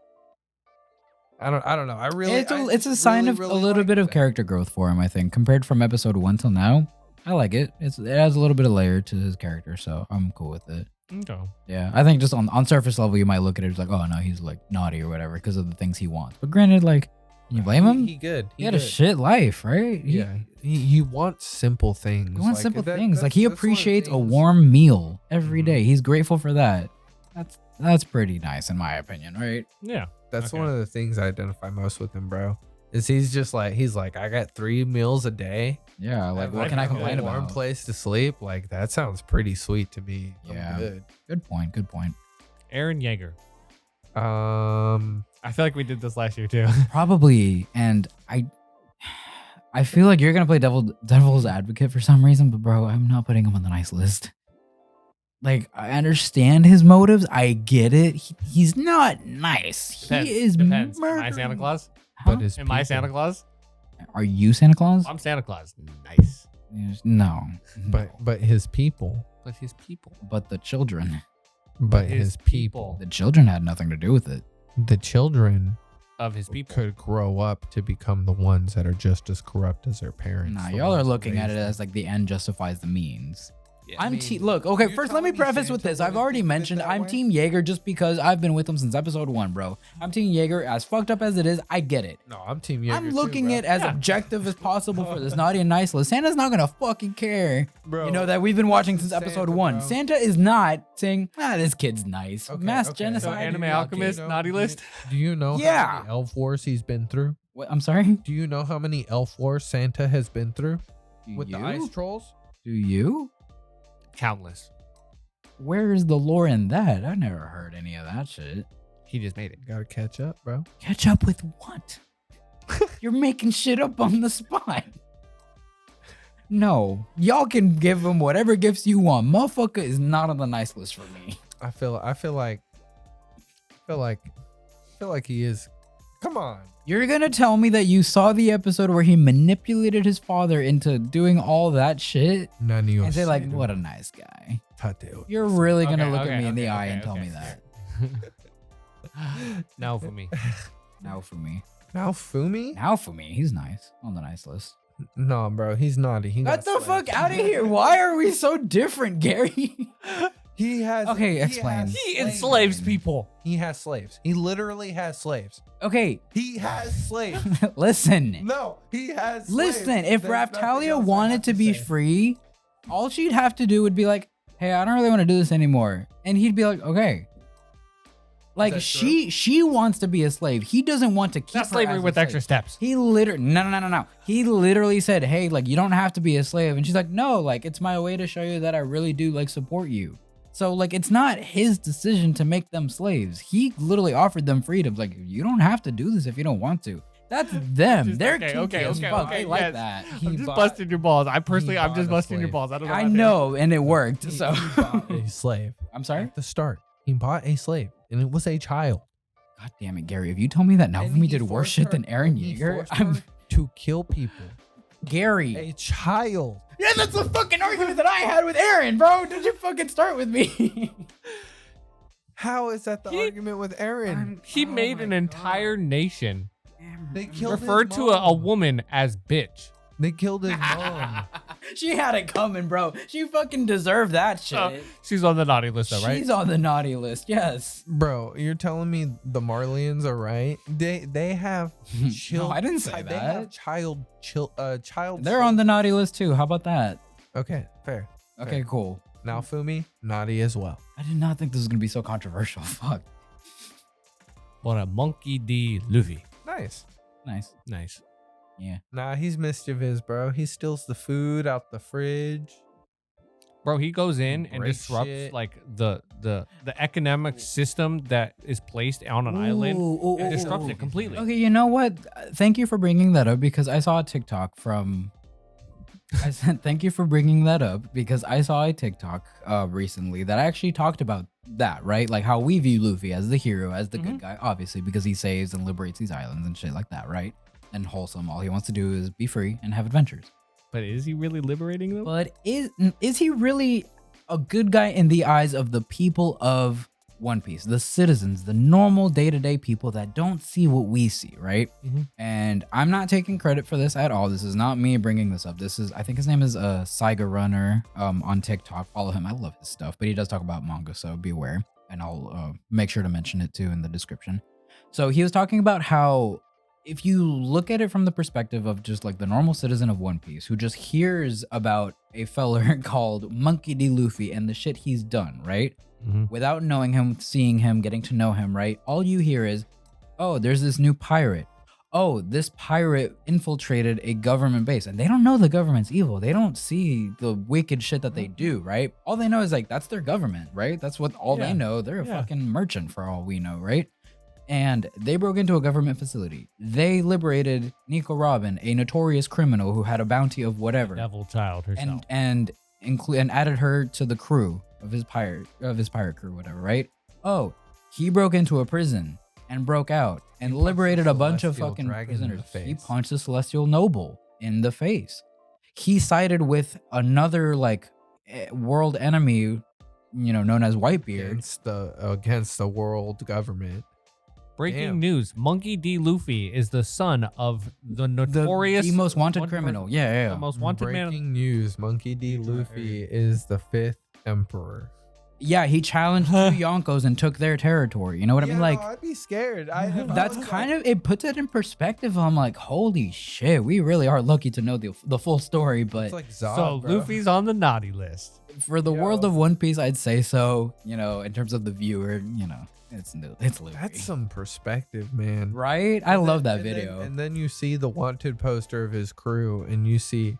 I don't know. I really It's a sign of a little bit of character growth for him, I think, compared from episode 1 till now. I like it. It has a little bit of layer to his character, so I'm cool with it. Okay. Yeah, I think just on surface level, you might look at it as like, oh no, he's like naughty or whatever because of the things he wants. But granted, like, can you blame him? He good. He had a shit life, right? Yeah. He wants simple things. He wants Like, simple that- things. Like he that's one of the appreciates a things- warm meal every Mhm. day. He's grateful for that. That's pretty nice in my opinion, right? Yeah. That's Okay. one of the things I identify most with him, bro. Is he's like, I got 3 meals a day. Yeah, like what like can I a complain a warm about? place to sleep. Like that sounds pretty sweet to me. I'm Yeah. good. Good point. Good point. Aaron Yeager. Um, I feel like we did this last year too. Probably, and I feel like you're gonna play devil's advocate for some reason, but bro, I'm not putting him on the nice list. Like I understand his motives, I get it. He's not nice. Depends. He is Depends. Am I murdering- Santa Claus? Huh? but his Am I people- Santa Claus? Are you Santa Claus? I'm Santa Claus. Nice. No, but his people, But his people. but the children, but His his people, the children had nothing to do with it. the children Of his people. could grow up to become the ones that are just as corrupt as their parents. Nah, the y'all are ones that looking at raised it them. as like the end justifies the means. Look, okay, you first let telling me me preface with Santa this. I've wouldn't already think of it mentioned that I'm way? Team Jaeger just because I've been with him since episode 1, bro. I'm Team Jaeger. As fucked up as it is, I get it. No, I'm Team Jaeger I'm too, looking bro. it as objective as possible for this naughty and nice list. Santa's not gonna fucking care. Bro, You know that we've been watching this since is episode Santa, 1. bro. Santa is not saying, this kid's nice. Okay, Mass okay. genocide. So Do Anime you- Alchemist do you know- naughty do you- list? Do you know Yeah. how many elf wars he's been through? What, I'm sorry. Do you know how many elf wars Santa has been through with the you? ice trolls? Do you? Countless. Where is the lore in that? I never heard any of that shit. He just made it. Gotta catch up, bro. Catch up with what? You're making shit up on the spot. No, y'all can give him whatever gifts you want. Motherfucker is not on the nice list for me. I feel like he is. Come on. You're gonna tell me that you saw the episode where he manipulated his father into doing all that shit and say like, what a nice guy. You're really gonna look at me in the eye and tell me that. No for me. Now for me. Now Fumi? Now for me, he's nice on the nice list. No, bro, he's naughty. He Get got the slapped. fuck out of here. Why are we so different, Gary? He has. Okay, he explain. has He slaves. enslaves people. He has slaves. He literally has slaves. Okay, He has slaves. listen. No, he has. Listen, slaves. if There's nothing Raftalia else I wanted have to be say. free, all she'd have to do would be like, hey, I don't really want to do this anymore. And he'd be like, okay. Like that she wants to be a slave. He doesn't want to keep That's her slavery as a with slave. extra steps. He literally no. He literally said, "Hey, like you don't have to be a slave." And she's like, "No, like it's my way to show you that I really do like support you." So like it's not his decision to make them slaves. He literally offered them freedoms. Like you don't have to do this if you don't want to. That's them. Just- They're okay, kinky okay, as okay, fuck. okay, They like yes. that. He I'm just bought- busting your balls. I'm bought just a busting your slave. balls. I don't know. I about know, and it worked. He So bought a slave. I'm sorry. At the start, he bought a slave, and it was a child. God damn it, Gary! If you told me that And Naofumi he did worse forced shit her- than Aaron he Yeager, forced I'm her to kill people. Gary. A child. Yeah, that's the fucking argument that I had with Aaron, bro. Did you fucking start with me? How is that the He- argument with Aaron? He made an entire nation They killed refer his to a mom. woman as bitch. They killed his mom. She had it coming, bro. She fucking deserved that shit. She's on the naughty list, though, right? She's on the naughty list, yes. Bro, you're telling me the Marlians are right? They have child. No, I didn't say They that. have child. They're on the naughty list too. How about that? Okay, fair. Okay, Fair. cool. Now Fumi, naughty as well. I did not think this was gonna be so controversial. Fuck. On a monkey D. Luffy. Nice. Nice. Nice. Yeah. Nah, he's mischievous, bro. He steals the food out the fridge. Bro, he goes in and Break disrupts shit. like the economic system that is placed on an island and disrupts it completely. Okay, you know what? Thank you for bringing that up because I saw a TikTok from. I said thank you for bringing that up because I saw a TikTok recently that actually talked about that, right? Like how we view Luffy as the hero, as the good guy, obviously because he saves and liberates these islands and shit like that, right? And wholesome. All he wants to do is be free and have adventures. But is he really liberating them? But is he really a good guy in the eyes of the people of One Piece, the citizens, the normal day-to-day people that don't see what we see, right? Mhm. And I'm not taking credit for this at all. This is not me bringing this up. This is, I think his name is Saiga Runner on TikTok. Follow him. I love his stuff, but he does talk about manga, so be aware. And I'll make sure to mention it too in the description. So he was talking about how if you look at it from the perspective of just like the normal citizen of One Piece who just hears about a feller called Monkey D. Luffy and the shit he's done, right? Mhm. Without knowing him, seeing him, getting to know him, right? All you hear is, oh, there's this new pirate. Oh, this pirate infiltrated a government base. And they don't know the government's evil. They don't see the wicked shit that they do, right? All they know is like, that's their government, right? That's what all Yeah. they know. They're a Yeah. fucking merchant for all we know, right? And they broke into a government facility. They liberated Nico Robin, a notorious criminal who had a bounty of whatever, Devil child herself. and added her to the crew of his pirate crew, whatever, right? Oh, he broke into a prison and broke out and punched liberated the a bunch of Celestial fucking Dragon in the prisoners. He face. punched the Celestial Noble in the face. He sided with another like world enemy, known as Whitebeard. Against the world government. Breaking Damn. news: Monkey D. Luffy is the son of the notorious, the most wanted criminal. Yeah. the most wanted man. Breaking news: Monkey D. Luffy is the 5th emperor. Yeah, he challenged two Yonkos and took their territory. You know what I mean? Like, I'd be scared. that's kind of, it puts it in perspective. I'm like, holy shit, we really are lucky to know the full story. But It's like Zod, So bro. Luffy's on the naughty list. for the world of One Piece, I'd say so. You know, in terms of the viewer, you know, it's Luffy. That's some perspective, man. Right? I love that And then- video. and then you see the wanted poster of his crew, and you see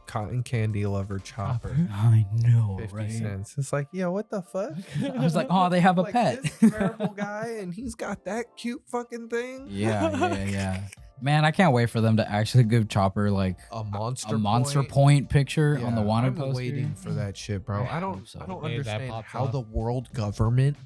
cotton candy lover Chopper. I know, 50 right? cents. It's like, yeah, what the fuck? I was like, oh, they have a Like, pet. This terrible guy, and he's got that cute fucking thing. Yeah. Man, I can't wait for them to actually give Chopper like A monster. a monster point picture on the Yeah, wanted I'm poster. waiting for that shit, bro. I I don't. hope so. I don't Hey, that understand pops how up. the world government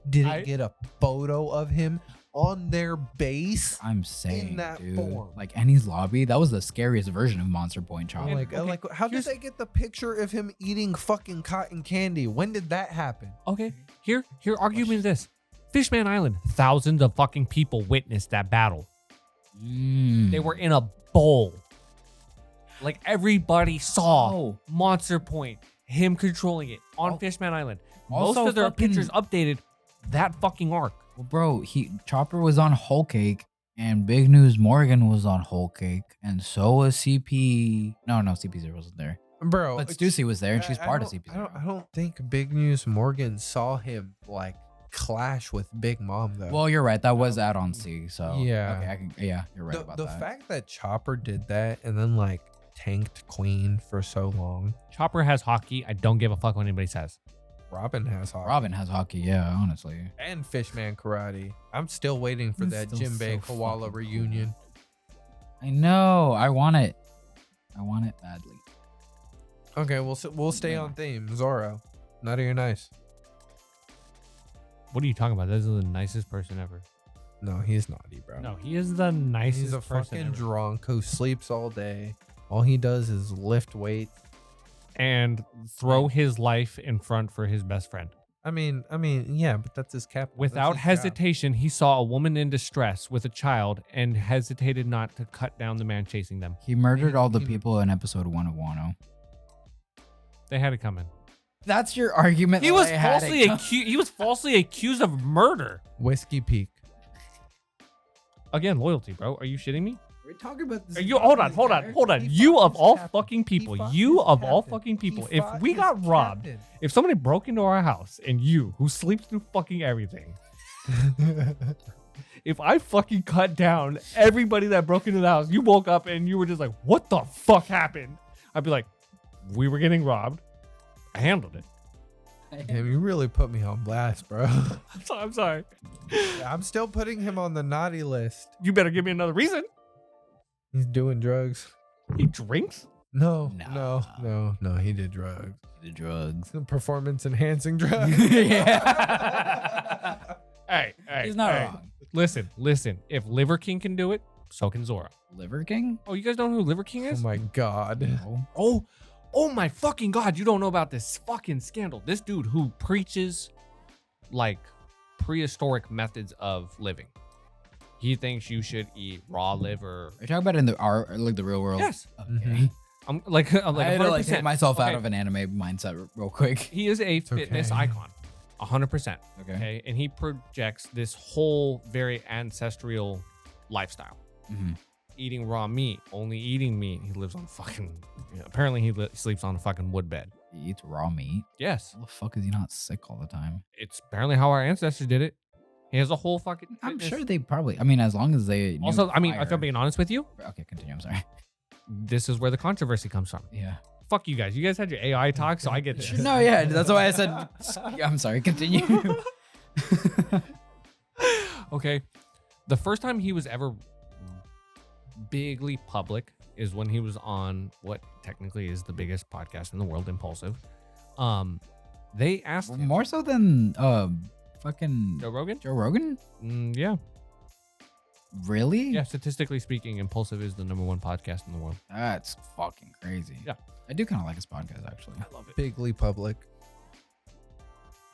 didn't get a photo of him on their base. I'm saying, that dude, form. like Annie's Lobby, that was the scariest version of Monster Point Chopper. Like, how did they get the picture of him eating fucking cotton candy? When did that happen? Okay, here argument is this: Fishman Island, thousands of fucking people witnessed that battle. Mm. They were in a bowl. Like everybody saw Oh. Monster Point, him controlling it on Oh. Fishman Island. Most Also of their fucking- pictures updated that fucking arc. Well, bro, Chopper was on Whole Cake, and Big News Morgan was on Whole Cake, and so was CP. No, CP0 wasn't there, Bro, but Stussy was there, and she's part of CP0. I don't think Big News Morgan saw him like clash with Big Mom though. Well, you're right. That was add-on C. So Yeah. okay, yeah, you're right the, about the that. fact that Chopper did that and then like tanked Queen for so long. Chopper has hockey. I don't give a fuck what anybody says. Robin has hockey. Robin has hockey, yeah, honestly. And Fishman karate. I'm still waiting for It's that still Jinbei so Koala fucking reunion. I know. I want it. I want it badly. Okay, we'll stay on theme. Zoro, Naughty or Nice? What are you talking about? This is the nicest person ever. No, he's naughty, bro. No, he is the nicest he's a person fucking ever. drunk who sleeps all day. All he does is lift weights. And throw his life in front for his best friend. I mean, yeah, but that's his cap. Without hesitation, he saw a woman in distress with a child and hesitated not to cut down the man chasing them. He murdered all the people in episode 1 of Wano. They had it coming. That's your argument. He was falsely accused. He was falsely accused of murder. Whiskey Peak. Again, loyalty, bro. Are you shitting me? We're talking about this. Are you hold on. You of all fucking people. You of all fucking people. If we got robbed, if somebody broke into our house and you, who sleeps through fucking everything, if I fucking cut down everybody that broke into the house, you woke up and you were just like, what the fuck happened? I'd be like, we were getting robbed. I handled it. Damn, you really put me on blast, bro. I'm sorry. I'm still putting him on the naughty list. You better give me another reason. He's doing drugs. He drinks? No, Nah. no, he did drugs. The drugs. Performance enhancing drugs. Yeah. Hey, He's not hey. wrong. Listen. If Liver King can do it, so can Zora. Liver King? Oh, you guys don't know who Liver King Oh is? my god. No. Oh my fucking god, you don't know about this fucking scandal. This dude who preaches like prehistoric methods of living. He thinks you should eat raw liver. Are you talking about in the real world? Yes. Okay. I'm like I had to 100%. like take myself out Okay. of an anime mindset real quick. He is a fitness okay. icon. 100%. Okay. Okay. And he projects this whole very ancestral lifestyle. Mhm. Eating raw meat, only eating meat. He lives on fucking, apparently he sleeps on a fucking wood bed. He eats raw meat. Yes. How the fuck is he not sick all the time? It's apparently how our ancestors did it. He has a whole fucking I'm fitness- sure they probably. I mean, as long as they. knew Also, I mean, if fire- I'm being honest with you, Okay, continue. I'm sorry. this is where the controversy comes from. Yeah. Fuck you guys. You guys had your AI talk, so I get this. No, yeah. That's why I said. Yeah, I'm sorry. Continue. Okay. The first time he was ever bigly public is when he was on what technically is the biggest podcast in the world, Impulsive. They asked him, More so than fucking Joe Rogan? Joe Rogan. Yeah. Really? Yeah. Statistically speaking, Impulsive is the #1 podcast in the world. That's fucking crazy. Yeah. I do kind of like his podcast actually. I love it. Bigly public.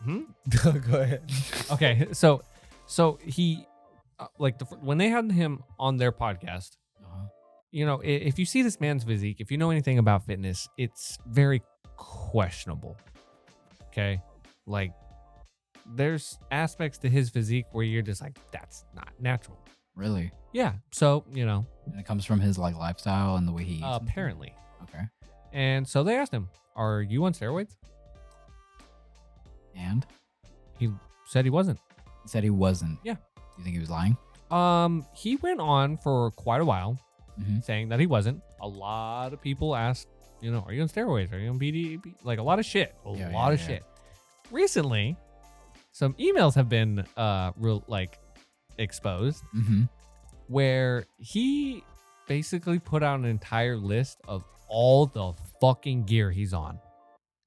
Hmm? Go ahead. Okay. So So he, when they had him on their podcast, if you see this man's physique, if you know anything about fitness, it's very questionable. Okay, like there's aspects to his physique where you're just like, that's not natural. Really? Yeah. So and it comes from his like lifestyle and the way he eats. Apparently. Okay. And so they asked him, "Are you on steroids?" And he said he wasn't. He said he wasn't. Yeah. You think he was lying? He went on for quite a while Mm-hmm. saying that he wasn't. A lot of people asked, are you on steroids? Are you on BD? Like a lot of shit. A lot of shit. Recently, some emails have been exposed where he basically put out an entire list of all the fucking gear he's on.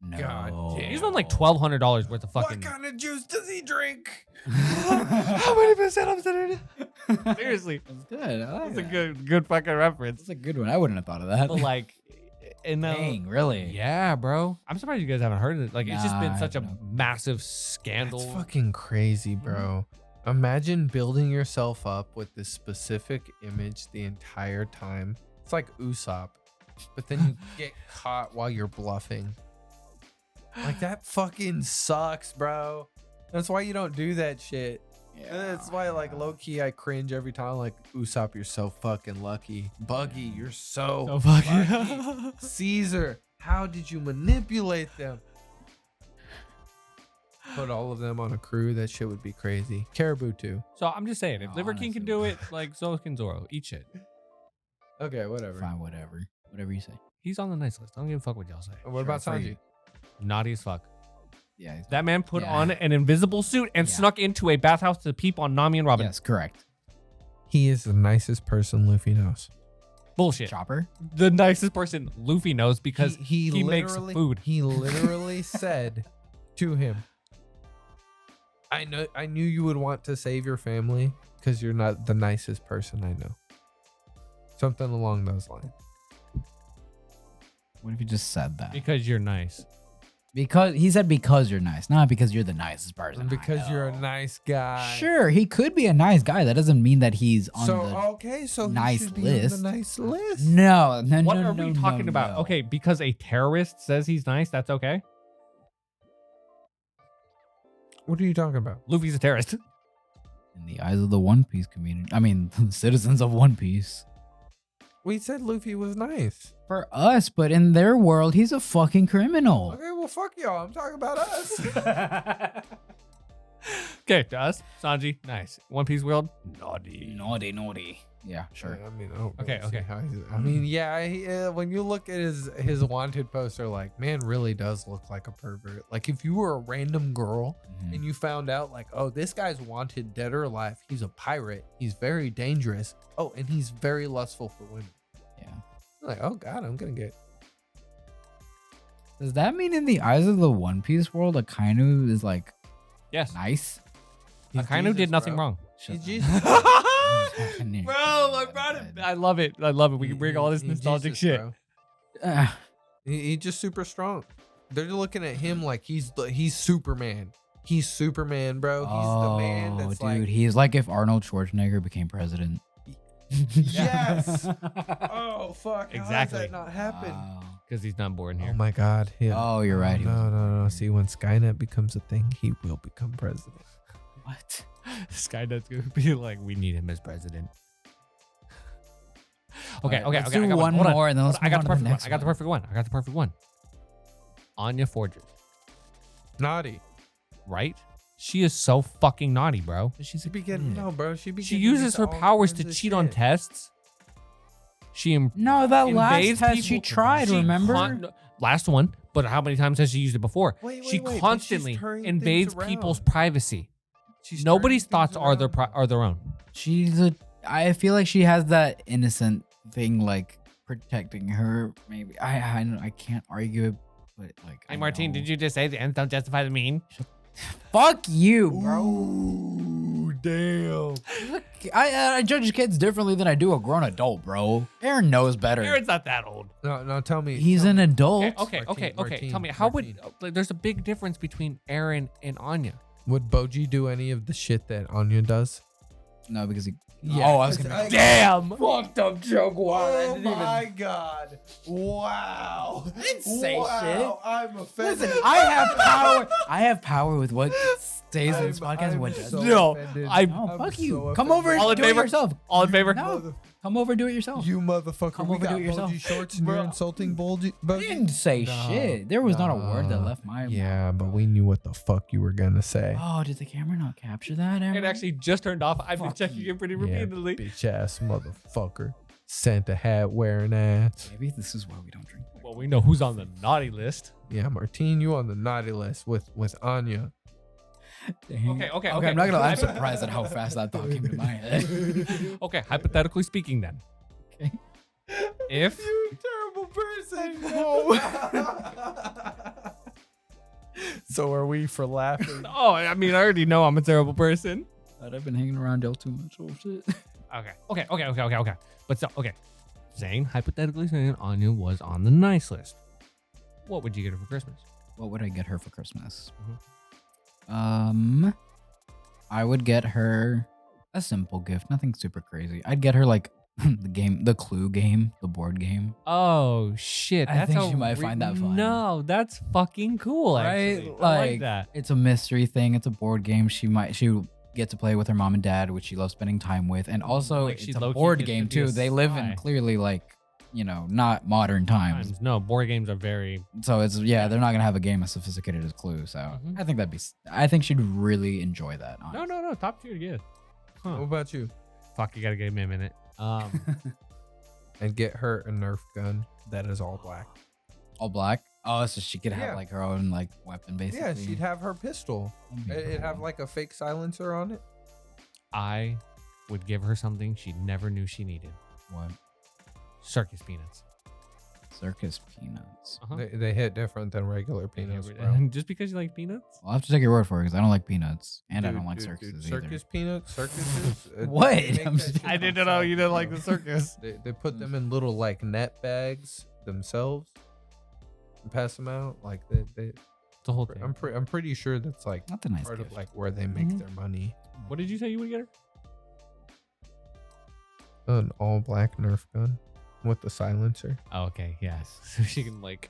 No. God damn. He's on like $1,200 worth of fucking. What kind of juice does he drink? How many percent I'm sitting? Seriously. That's good. I like That's that. a good fucking reference. That's a good one. I wouldn't have thought of that. But like, Dang, really? Yeah, bro. I'm surprised you guys haven't heard it. Like, it's just been Nah, such a no. massive scandal. That's fucking crazy, bro. Imagine building yourself up with this specific image the entire time. It's like Usopp, but then you get caught while you're bluffing. Like, that fucking sucks, bro. That's why you don't do that shit. Yeah. And that's why, like, low key, I cringe every time. Like, Usopp, you're so fucking lucky. Buggy, you're so Oh, fuck. lucky. Caesar, how did you manipulate them? Put all of them on a crew. That shit would be crazy. Caribou too. So I'm just saying, if No, Liver King can do it, like so can Zoro. Eat shit. Okay, whatever. Fine, whatever. Whatever you say. He's on the nice list. I don't give a fuck what y'all say. What about Sure, for you. Sanji? Naughty as fuck. Yeah. That man put Yeah. on an invisible suit and Yeah. snuck into a bathhouse to peep on Nami and Robin. Yes, correct. He is the nicest person Luffy knows. Bullshit. Chopper. The nicest person Luffy knows because he makes literally- food. He literally said to him, I knew you would want to save your family because you're not the nicest person I know. Something along those lines. What if you just said that? Because you're nice. Because he said because you're nice, not because you're the nicest person. And because I you're a know. nice guy. Sure, he could be a nice guy. That doesn't mean that he's on So the okay, so nice he should be list. on the nice list. No, no, What no, are no, we talking no, about? no. Okay, because a terrorist says he's nice, that's okay? What are you talking about? Luffy's a terrorist. In the eyes of the One Piece community, I mean, citizens of One Piece. We said Luffy was nice. For us, but in their world, he's a fucking criminal. Okay, well, fuck y'all. I'm talking about us. Okay, to us, Sanji, nice. One Piece world, naughty. Naughty, naughty. Yeah, sure. I mean, I don't Okay, really see okay. how I mean, yeah. When you look at his wanted poster, like, man, really does look like a pervert. Like, if you were a random girl Mhm. and you found out, like, oh, this guy's wanted, dead or alive. He's a pirate. He's very dangerous. Oh, and he's very lustful for women. Yeah. Like, oh god, I'm gonna get. Does that mean in the eyes of the One Piece world, Akainu is like Yes. nice? He's Akainu Jesus, did nothing bro. wrong. He's Shut Jesus. Bro, I brought it. I love it. I love it. We can bring all this He's nostalgic Jesus, shit. bro. Ah, He's just super strong. They're looking at him like he's Superman. He's Superman, bro. He's the man that's dude, like, he's like if Arnold Schwarzenegger became president. yes. Oh fuck! How Exactly. has that not happened? Wow. Because he's not born here. Oh my god. Yeah. Oh, you're right. he was- No. See, when Skynet becomes a thing, he will become president. What? Skynet's gonna be like, we need him as president. Okay, Alright, okay, let's okay. do I got one Hold on. more and then Hold let's on. I got move the on to perfect one. next I got the perfect one. I got the perfect one. Anya Forges, Naughty. right? She is so fucking naughty, bro. She's She be getting bro. She be. She getting uses into her all powers kinds to of cheat on shit. tests. She No, that last invades test she people. tried, She remember? last one, but how many times has she used it before? Wait, She but she's constantly turning invades things people's around. privacy. She's Nobody's turning thoughts things are their around. are their own. She's a. I feel like she has that innocent thing, like protecting her. Maybe I can't argue it, but like. Hey, Martine, did you just say the ends don't justify the mean? Fuck you, bro. Ooh, damn. I judge kids differently than I do a grown adult, bro. Aaron knows better. Aaron's not that old. No, tell me. He's tell an me. adult. Okay. Martine, Tell me, how would Martine. like, there's a big difference between Aaron and Anya. Would Boji do any of the shit that Anya does? No, because he. Yeah, Oh, I was gonna. Damn. Fucked up joke. Wow. Oh my god! Wow! I didn't say wow. I'm offended. Listen, I have power. I have power with what stays in this podcast and what does. No, I'm No, fuck so you. Come offended. over All in and do it favor? yourself. All in favor? No, come over and do it yourself. You motherfucker! Come we over, got do it yourself. Boji shorts and you're Bro. insulting Boji. I didn't say No, shit. There was not a word that no. left my mouth. Yeah, but we knew what the fuck you were gonna say. Oh, did the camera not capture that? It Emory? actually just turned off. I've been Fuck checking you. it pretty Yeah, repeatedly. bitch ass motherfucker. Santa hat wearing ass. Maybe this is why we don't drink. Well, we know who's on the naughty list. Yeah, Martine, you on the naughty list with Anya. Dang. Okay. I'm not gonna lie. I'm surprised at how fast that thought came to my head. Okay, hypothetically speaking, then, Okay. if You terrible person. So are we for laughing? oh, I mean, I already know I'm a terrible person. But I've been hanging around Dale too much. Oh shit. Okay. But so, okay, saying hypothetically saying Anya was on the nice list, what would you get her for Christmas? What would I get her for Christmas? Mhm. I would get her a simple gift, nothing super crazy. I'd get her like the Clue game, the board game. Oh shit! I That's think a she might find that fun. No, that's fucking cool. Actually, Right? I like Like, that. It's a mystery thing. It's a board game. She would get to play with her mom and dad, which she loves spending time with, and also Like, she it's a low-key board gets to game be a too. They live spy. in clearly like not modern times. No, board games are very. So it's they're not gonna have a game as sophisticated as Clue. So Mhm. I think she'd really enjoy that. No, top tier gift. What Huh? about you? Fuck, you gotta give me a minute. And get her a Nerf gun that is all black. All black. Oh, so she could have Yeah. like her own like weapon basically. Yeah, she'd have her pistol. That'd be It'd have cool. like a fake silencer on it. I would give her something she never knew she needed. What? Circus peanuts. Circus peanuts. Uh-huh. They hit different than regular peanuts, Yeah, bro. just because you like peanuts? I'll have to take your word for it because I don't like peanuts and I Dude, don't like dude, circuses dude, either. Circus peanuts, circuses. What? they make I'm that just- shit I didn't know you didn't like the themselves, circus. bro. They put them in little like net bags themselves and pass them out. Like they The whole thing. I'm pretty sure that's like Not the nice part gift. of like where they make Mhm. their money. What did you say you would get her? An all black Nerf gun with the silencer. Oh, okay, yes. So she can like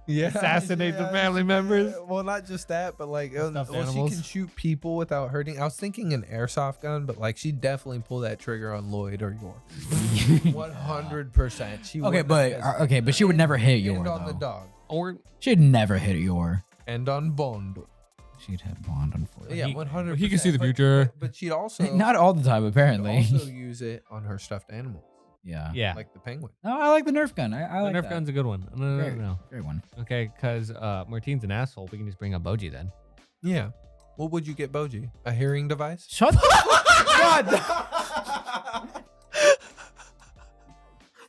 Yeah, assassinate the family members. Well, not just that, but like, Stuffed she animals. can shoot people without hurting. I was thinking an airsoft gun, but like, she definitely pull that trigger on Lloyd or Yor. 100%. She Okay, would but she would never hit Yor and on the though. dog Or She'd never hit Yor. and on Bond. She'd hit Bond, unfortunately. Yeah, He- 100%. he can see the but- future. but she'd also Not all the time, she'd apparently. also use it on her stuffed animals, Yeah. yeah, like the penguin. No, I like the Nerf gun. I the like Nerf that. gun's a good one. No. Great. Great one. Okay, because Martine's an asshole. We can just bring up Boji then. Yeah. What would you get, Boji? A hearing device? Shut God.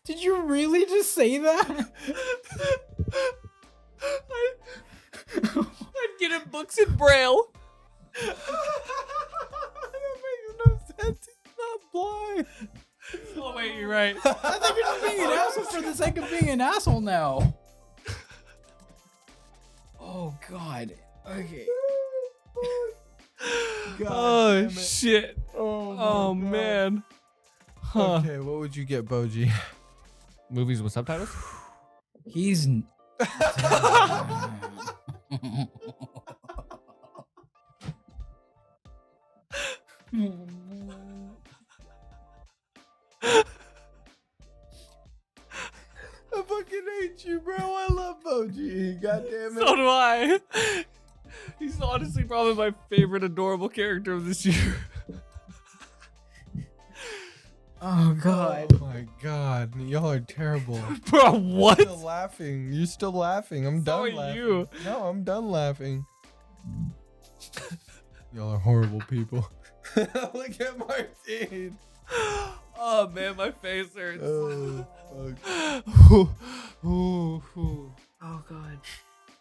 Did you really just say that? I'd get him books in Braille. That makes no sense. He's not blind. Oh wait, you're right. I think you're just being an asshole for the sake of being an asshole now. Oh God. Okay. God Oh damn it. shit. Oh, my Oh God. man. Huh. Okay, what would you get, Boji? Movies with subtitles? He's. I fucking hate you, bro. I love Boji. God damn it. So do I. He's honestly probably my favorite adorable character of this year. Oh God. Oh my God. Y'all are terrible. Bro, what? You're still laughing. You're still laughing. I'm So done are laughing. you. No, I'm done laughing. Y'all are horrible people. Look at Martine. Oh man, my face hurts. Oh, fuck. Ooh, ooh. Oh God.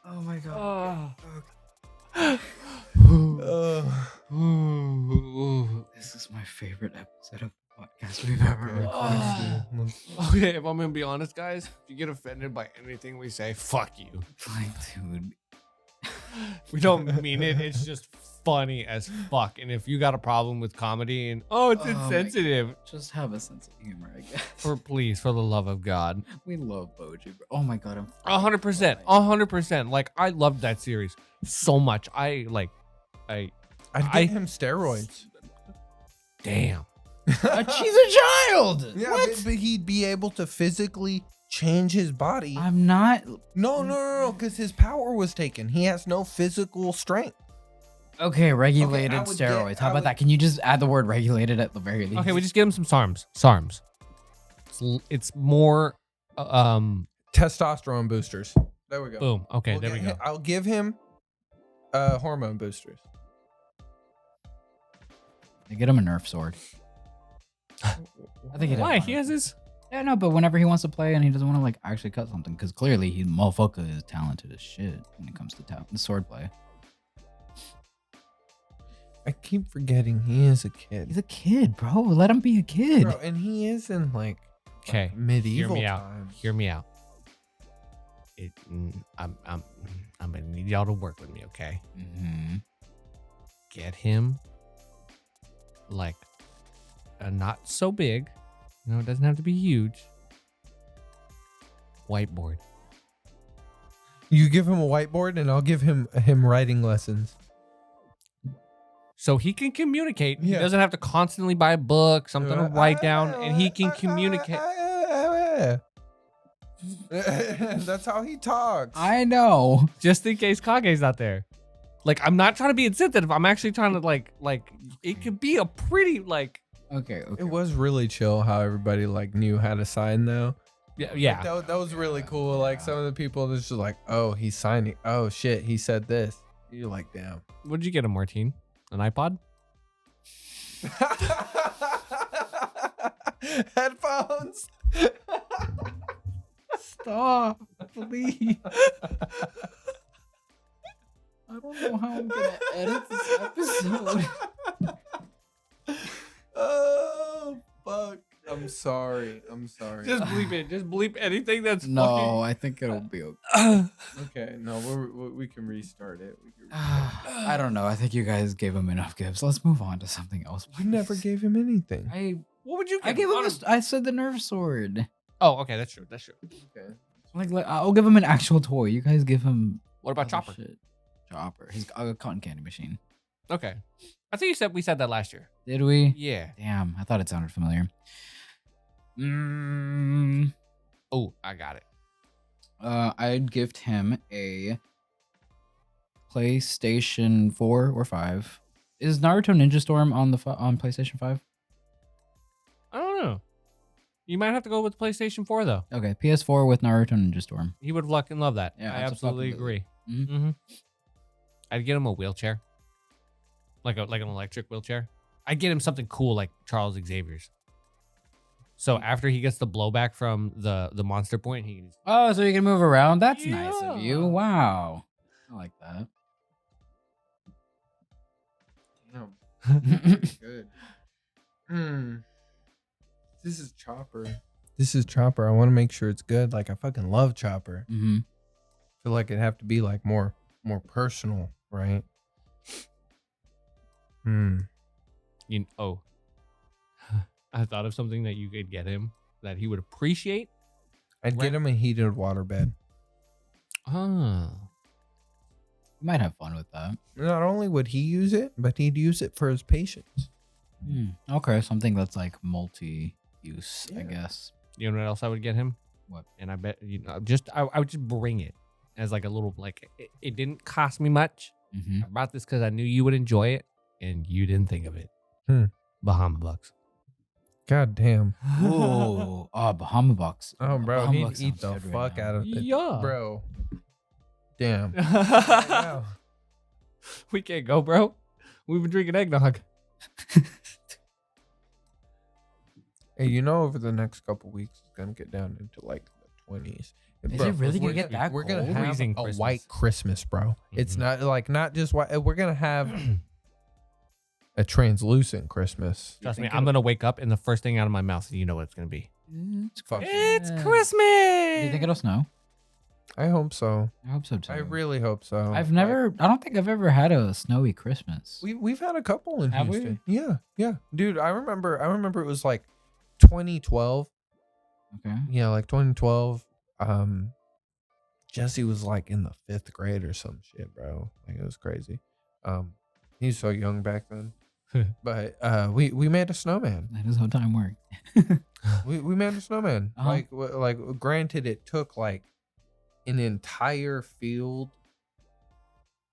Oh my God. Oh. Oh. Ooh. This is my favorite episode of the podcast we've ever Okay, recorded. let's see. Okay, if I'm gonna be honest, guys, if you get offended by anything we say, fuck you. Like, dude. We don't mean it. It's just funny as fuck. And if you got a problem with comedy and it's my insensitive, Just have a sense of humor, I guess. please, for the love of God. We love Boji, bro. Oh my god, I'm 100%. 100%. Like, I loved that series so much. I'd give him steroids. Damn. She's a child. Yeah, What? but he'd be able to physically change his body. I'm not. No, because his power was taken. He has no physical strength. Okay, regulated I would steroids. get- How I about would- that? Can you just add the word regulated at the very least? Okay, we just give him some SARMs. SARMs. It's more, Testosterone boosters. There we go. boom. Okay, We'll there we get go. him- I'll give him hormone boosters. They get him a Nerf sword. I think he does. Why? He has his. Yeah, no, but whenever he wants to play and he doesn't want to like actually cut something, because clearly he motherfucker is talented as shit when it comes to sword play. I keep forgetting he is a kid. He's a kid, bro. Let him be a kid. Bro, and he is in like Okay, medieval hear me out. times. Hear me out. I'm gonna need y'all to work with me, okay? Mm-hmm. Get him like a not so big. No, it doesn't have to be huge. Whiteboard. You give him a whiteboard and I'll give him writing lessons. So he can communicate. He Yeah. doesn't have to constantly buy a book, something to write down, and he can communicate. That's how he talks. I know. Just in case Kage's not there. Like, I'm not trying to be insensitive. I'm actually trying to like it could be a pretty like Okay. It was really chill how everybody like knew how to sign though. yeah. Like, that was really cool. Like some of the people just like, oh, he's signing. Oh shit, he said this. You're like, damn. What did you get him, Martine? An iPod? Headphones. Stop, please. I don't know how I'm gonna edit this episode. Oh fuck. I'm sorry. Just bleep it. Just bleep anything that's No, I think it'll be okay. Okay, no, we can restart it. I don't know. I think you guys gave him enough gifts. Let's move on to something else. You never gave him anything. What would you I gave him. I said the Nerf sword. Oh, okay, that's true. That's true. Okay. Like I'll give him an actual toy. You guys give him. What about other Chopper? shit. Chopper. He's got a cotton candy machine. Okay. I think we said that last year. Did we? Yeah. Damn, I thought it sounded familiar. Oh, I got it. I'd gift him a PlayStation 4 or 5. Is Naruto Ninja Storm on the on PlayStation 5? I don't know. You might have to go with PlayStation 4 though. Okay, PS4 with Naruto Ninja Storm. He would fucking love that. Yeah, I it's a absolutely fucking agree. Mhm. Mm-hmm. I'd get him a wheelchair, like an electric wheelchair. I'd get him something cool like Charles Xavier's. So after he gets the blowback from the monster point, he can just, Oh, so you can move around? That's nice of you. Yeah. Wow. I like that. Damn. Good. This is Chopper. I want to make sure it's good. Like I fucking love Chopper. Mm-hmm. Feel like it'd have to be like more personal, right? I thought of something that you could get him that he would appreciate. I'd get him a heated waterbed. Oh. You might have fun with that. Not only would he use it, but he'd use it for his patients. Okay, something that's like multi-use, I Yeah. guess. You know what else I would get him? What? And I bet I would just bring it as like a little it didn't cost me much. Mm-hmm. I brought this because I knew you would enjoy it, and you didn't think of it. Bahama Bucks. God damn. Whoa. Oh, Bahama Bucks. Oh, bro, Bahama he'd Bucks eat sounds the good right fuck now. out of it. Yeah. Bro. Damn. We can't go, bro. We've been drinking eggnog. Hey, you know, over the next couple weeks, it's gonna get down into like the 20s. Is it really gonna get that We're gonna cold? have Freezing a Christmas. white Christmas, bro. It's Mhm. not just white. We're gonna have a translucent Christmas. Trust me, I'm gonna wake up and the first thing out of my mouth, you know what it's gonna be. It's Fuck. It's Yeah. Christmas. Do you think it'll snow? I hope so. I hope so too. I really hope so. I don't think I've ever had a snowy Christmas. We've had a couple in Have we? Houston. Yeah. Dude, I remember it was like 2012. Okay. Yeah, like 2012. Jesse was like in the 5th grade or some shit, bro. Like it was crazy. He's so young back then. But we made a snowman. That is how time works. We made a snowman. Uh-huh. Like granted it took like an entire field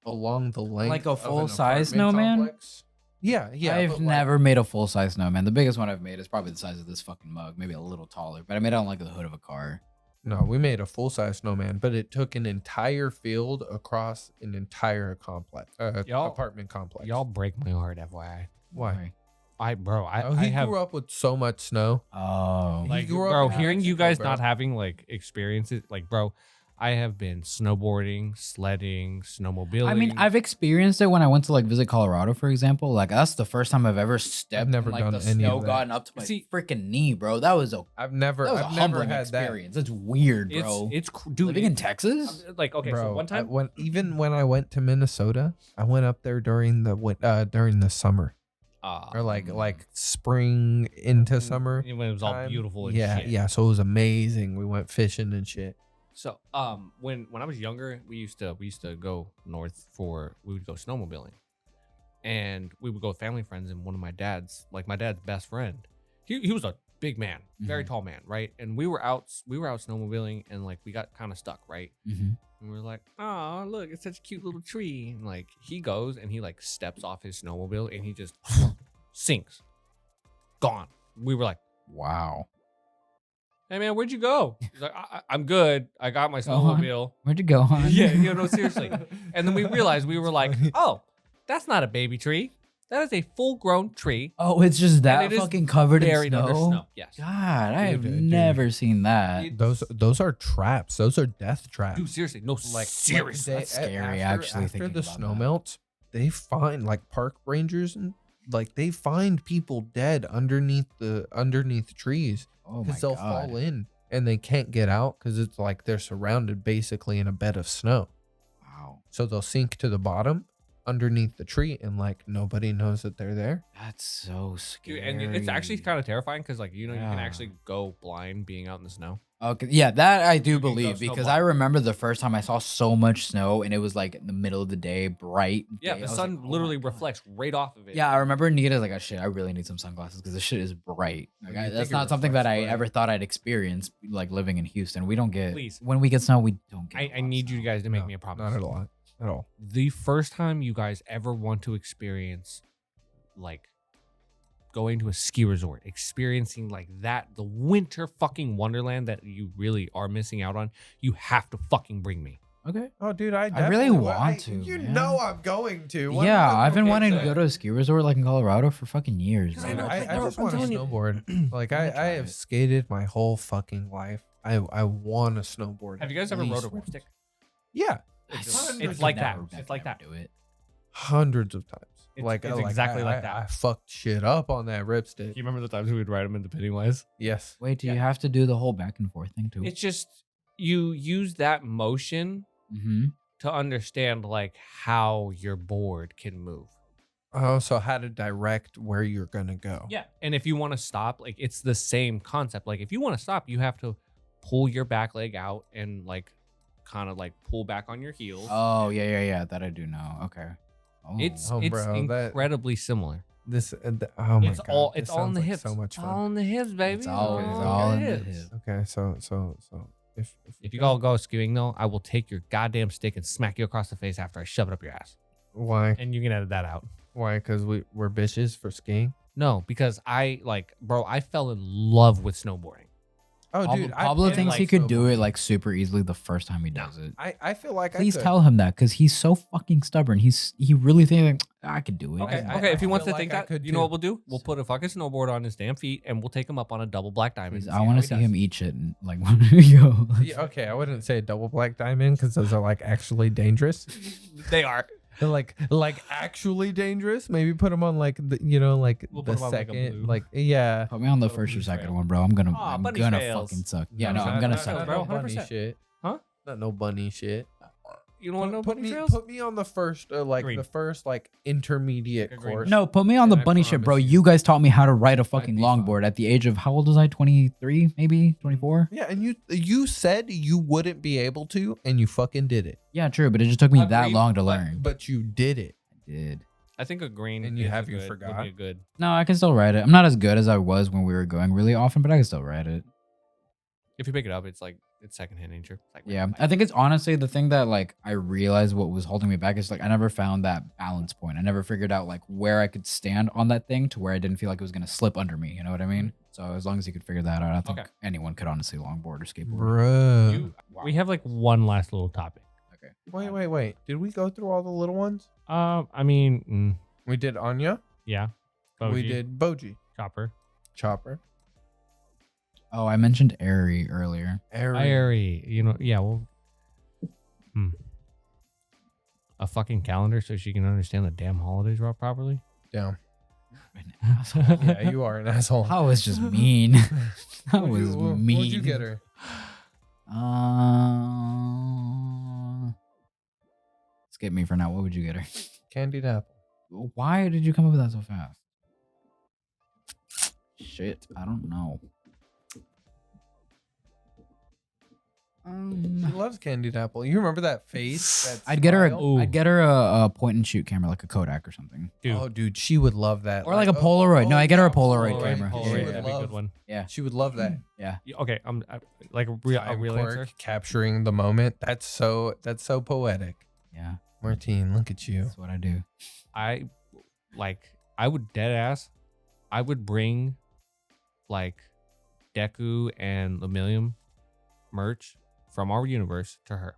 along the length Like a of an full-size apartment snowman? complex. Yeah. I've but, like, never made a full size snowman. The biggest one I've made is probably the size of this fucking mug, maybe a little taller. But I made it on like the hood of a car. No, we made a full-size snowman, but it took an entire field across an entire complex, apartment complex. Y'all break my heart, FYI. Why? I He have grew up with so much snow. Oh, like, grew up bro, in hearing you Mexico, guys bro. not having like experiences, like, bro, I have been snowboarding, sledding, snowmobiling. I mean, I've experienced it when I went to like visit Colorado, for example. Like that's the first time I've ever stepped. never and, like, done the any of snow that. gotten up to my See- freaking knee, bro. That was a I've never humbling had experience. It's weird, bro. dude, Living in Texas. like, okay, Bro, so one time, when I went to Minnesota, I went up there during the summer or like spring into summer. when it was all time. beautiful and Yeah, shit. yeah. So it was amazing. We went fishing and shit. So when I was younger, we used to go north we would go snowmobiling, and we would go with family friends. And one of my dad's best friend, he was a big man, very tall man, right? And we were out snowmobiling, and like we got kind of stuck, right? Mm-hmm. And we were like, oh look, it's such a cute little tree. And like he goes and he like steps off his snowmobile and he just sinks, gone. We were like, Wow. hey man, where'd you go? He's like, I'm good. I got my Go on. snowmobile. Where'd you go, hon? Yeah, no, seriously. And then we realized we were like, oh, that's not a baby tree. That is a full-grown tree Oh, it's just that it is fucking covered in buried snow. under snow. Yes. God, I have Dude. never seen that. Those are traps. Those are death traps. Dude, seriously, no, seriously. That's scary, After actually, thinking the about snow that. melts, they find like park rangers and like they find people dead underneath trees Oh my because they'll God. fall in and they can't get out because it's like they're surrounded basically in a bed of snow. Wow. So they'll sink to the bottom underneath the tree and like nobody knows that they're there. That's so Dude, scary. and it's actually kind of terrifying because, like, you can Yeah. actually go blind being out in the snow. Okay, yeah, that I do You can go believe because snowblind. I remember the first time I saw so much snow and it was like in the middle of the day, bright. Yeah, day. the I was sun like, oh my literally God. reflects right off of it. Yeah, I remember Nita's like, oh shit, I really need some sunglasses because this shit is bright. Like, You think that's it not something that I reflects ever bright? thought I'd experience, like living in Houston. We don't get, Please. when we get snow, we don't get. a lot I of need you snow. guys to make No, me a promise. Not at all. At all. The first time you guys ever want to experience, like, going to a ski resort, experiencing like that, the winter fucking wonderland that you really are missing out on, you have to fucking bring me. Okay. Oh, dude, I really definitely want to, You man. know I'm going to. When Yeah, am I I've been gonna wanting to get go to a ski resort like in Colorado for fucking years. I bro. know, I bro, just I'm want to telling you. snowboard. Like I'm I gonna try have it. skated my whole fucking life. I want to snowboard. Have you guys at ever rode least a once. ripstick? Yeah, It's It's like that. It's like that. Do it. hundreds of times. It's exactly like that. I fucked shit up on that ripstick. Do you remember the times we would ride them in the Pennywise? Yes. Wait, do Yeah. you have to do the whole back and forth thing too? It's just you use that motion Mm-hmm. to understand like how your board can move. Oh, so how to direct where you're gonna go? Yeah. And if you want to stop, like it's the same concept. Like if you want to stop, you have to pull your back leg out and like kind of like pull back on your heels. Oh yeah. That I do know. Okay. Oh. It's Oh, bro, that- incredibly similar. This. Oh my It's god. all this it's all in sounds the like hips. So much fun. All in the hips, baby. It's all, Okay. it's Okay. all in the hips. hip. Okay, so If you all go skiing though, I will take your goddamn stick and smack you across the face after I shove it up your ass. why? And you can edit that out. Why? Because we're bitches for skiing. No, because I fell in love with snowboarding. Oh, Pablo, dude, Pablo I've been thinks he like could do snowboarding. it like super easily the first time he does it. I feel like Please I could. tell him that because he's so fucking stubborn. He really thinks like, I could do it. Okay, I- okay. If he I wants feel to think like I that, could you know too. what we'll do? We'll put a fucking snowboard on his damn feet, and we'll take him up on a double black diamond. Please, and I how want he to see does. him eat shit and like when we go. Yeah, okay, I wouldn't say double black diamond because those are like actually dangerous. They are. They're like actually dangerous. Maybe put them on like the like We'll the put 'em on, like, a second blue. yeah. Put me on the Oh, first or blue second trail. one, bro. I'm gonna Aw, bunny fucking trails. suck. Yeah, No, no, I'm no, gonna no, suck. no, it. bro, bunny 100%. shit. Huh? Not no bunny shit. You don't want no put bunny me trails? put me on the first Green. the first intermediate Agreed. course. No, put me on the And I bunny shit, bro. promise You guys taught me how to ride a fucking be fine. longboard at the age of, how old was I? 23, maybe 24. Yeah, and you said you wouldn't be able to, and you fucking did it. Yeah, true, but it just took me that Agreed, long to but- learn. But you did it. I did. I think a green. And you is have a you good- forgot? would be a good. No, I can still ride it. I'm not as good as I was when we were going really often, but I can still ride it. If you pick it up, it's secondhand nature. It's like Yeah, I think it's honestly the thing that like I realized what was holding me back is like I never found that balance point. I never figured out like where I could stand on that thing to where I didn't feel like it was gonna slip under me. You know what I mean? So as long as you could figure that out, I think Okay. anyone could honestly longboard or skateboard. Bro. We have like one last little topic. Okay. Wait. Did we go through all the little ones? I mean, We did Anya. yeah. We Boji, did Boji. Chopper. Chopper. Oh, I mentioned Airy earlier. Airy. You know, yeah. Well, a fucking calendar so she can understand the damn holidays properly. Down. An asshole. Yeah, you are an asshole. That was just mean. That was mean. What'd you get her? Skip me for now. What would you get her? Candied apple. Why did you come up with that so fast? Shit, I don't know. She loves candied apple. You remember that face? That I'd get her smile? I'd get her a point and shoot camera, like a Kodak or something, Dude. Oh, dude, she would love that. or like a Polaroid. No, I get her a Polaroid Polaroid. camera. Polaroid, She would that'd be a good love- one. Yeah, She would love that. yeah. Yeah, okay, like a real Time answer. quirk, capturing the moment. That's so poetic. Yeah, Martine, look at you. that's what I do. I would dead ass. I would bring like Deku and Lemillium merch from our universe to her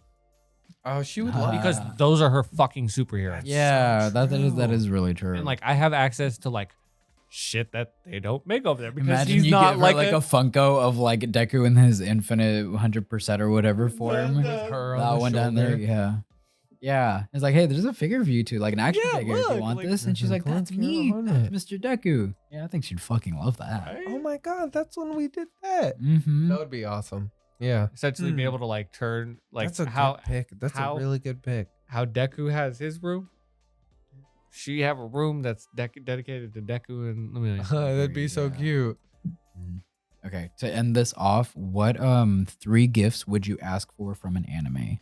Oh, she would Ah. love because Uh, those are her fucking superheroes. That's Yeah, so that true. is really true. And like I have access to like shit that they don't make over there because imagine he's you not get like, like a Funko of like Deku in his infinite 100% or whatever form. With her on That the one down there, shoulder. yeah. Yeah. It's like, hey, there's a figure for you too, like an action Yeah, figure if look, you want like, this. And she's like, look that's here me. on That's it. Mr. Deku. Yeah, I think she'd fucking love that. Right? Oh my god, that's when we did that. Mm-hmm. That would be awesome. Yeah. essentially be Hmm. able to like turn like That's a how good pick. That's how- a really good pick. how Deku has his room. She have a room that's dedicated to Deku and Lemillium. That'd be so Yeah. cute. Okay, to end this off, what 3 gifts would you ask for from an anime?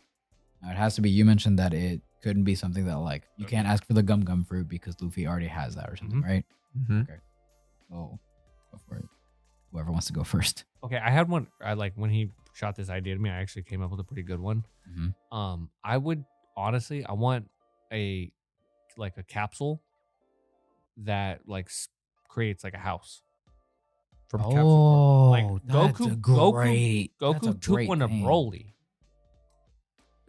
Now, it has to be, you mentioned that it couldn't be something that like you can't ask for the gum fruit because Luffy already has that or something, Mhm. right? Mm-hmm. So go for it. Whoever wants to go first. Okay, I had one. I like when he shot this idea to me. I actually came up with a pretty good one. Mhm. I would honestly, I want a capsule that like creates like a house. From Oh, Capsule Like, that's Goku- a great. Goku that's a took great one to thing. Broly.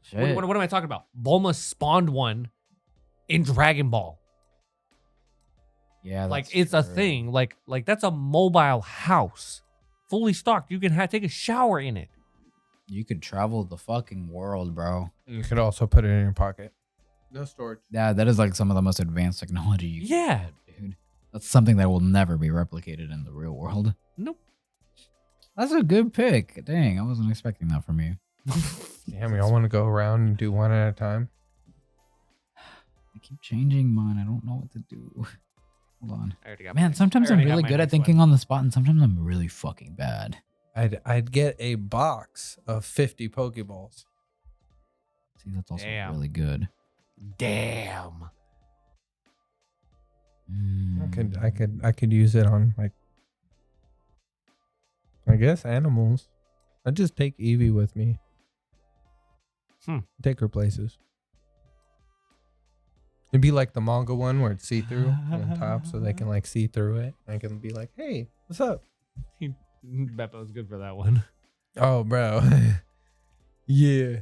Shit. What am I talking about? Bulma spawned one in Dragon Ball. Yeah, Like that's it's a true. thing. Like that's a mobile house, fully stocked. You can take a shower in it. You could travel the fucking world, bro. You could also put it in your pocket. No storage. Yeah, that is like some of the most advanced technology you can Yeah. get, dude. That's something that will never be replicated in the real world. Nope. That's a good pick. Dang, I wasn't expecting that from you. Damn, y'all want to go around and do one at a time? I keep changing mine. I don't know what to do. Hold on. I already got Man, mine. sometimes I I'm already have really my good at next thinking one. on the spot, and sometimes I'm really fucking bad. I'd get a box of 50 Pokeballs. See, that's also Damn. really good. Damn. Mm. I could use it on like I guess animals. I'd just take Eevee with me. Take her places. It'd be like the manga one where it's see through on the top so they can like see through it. I can be like, hey, what's up? Beppo's good for that one. Oh bro. Yeah.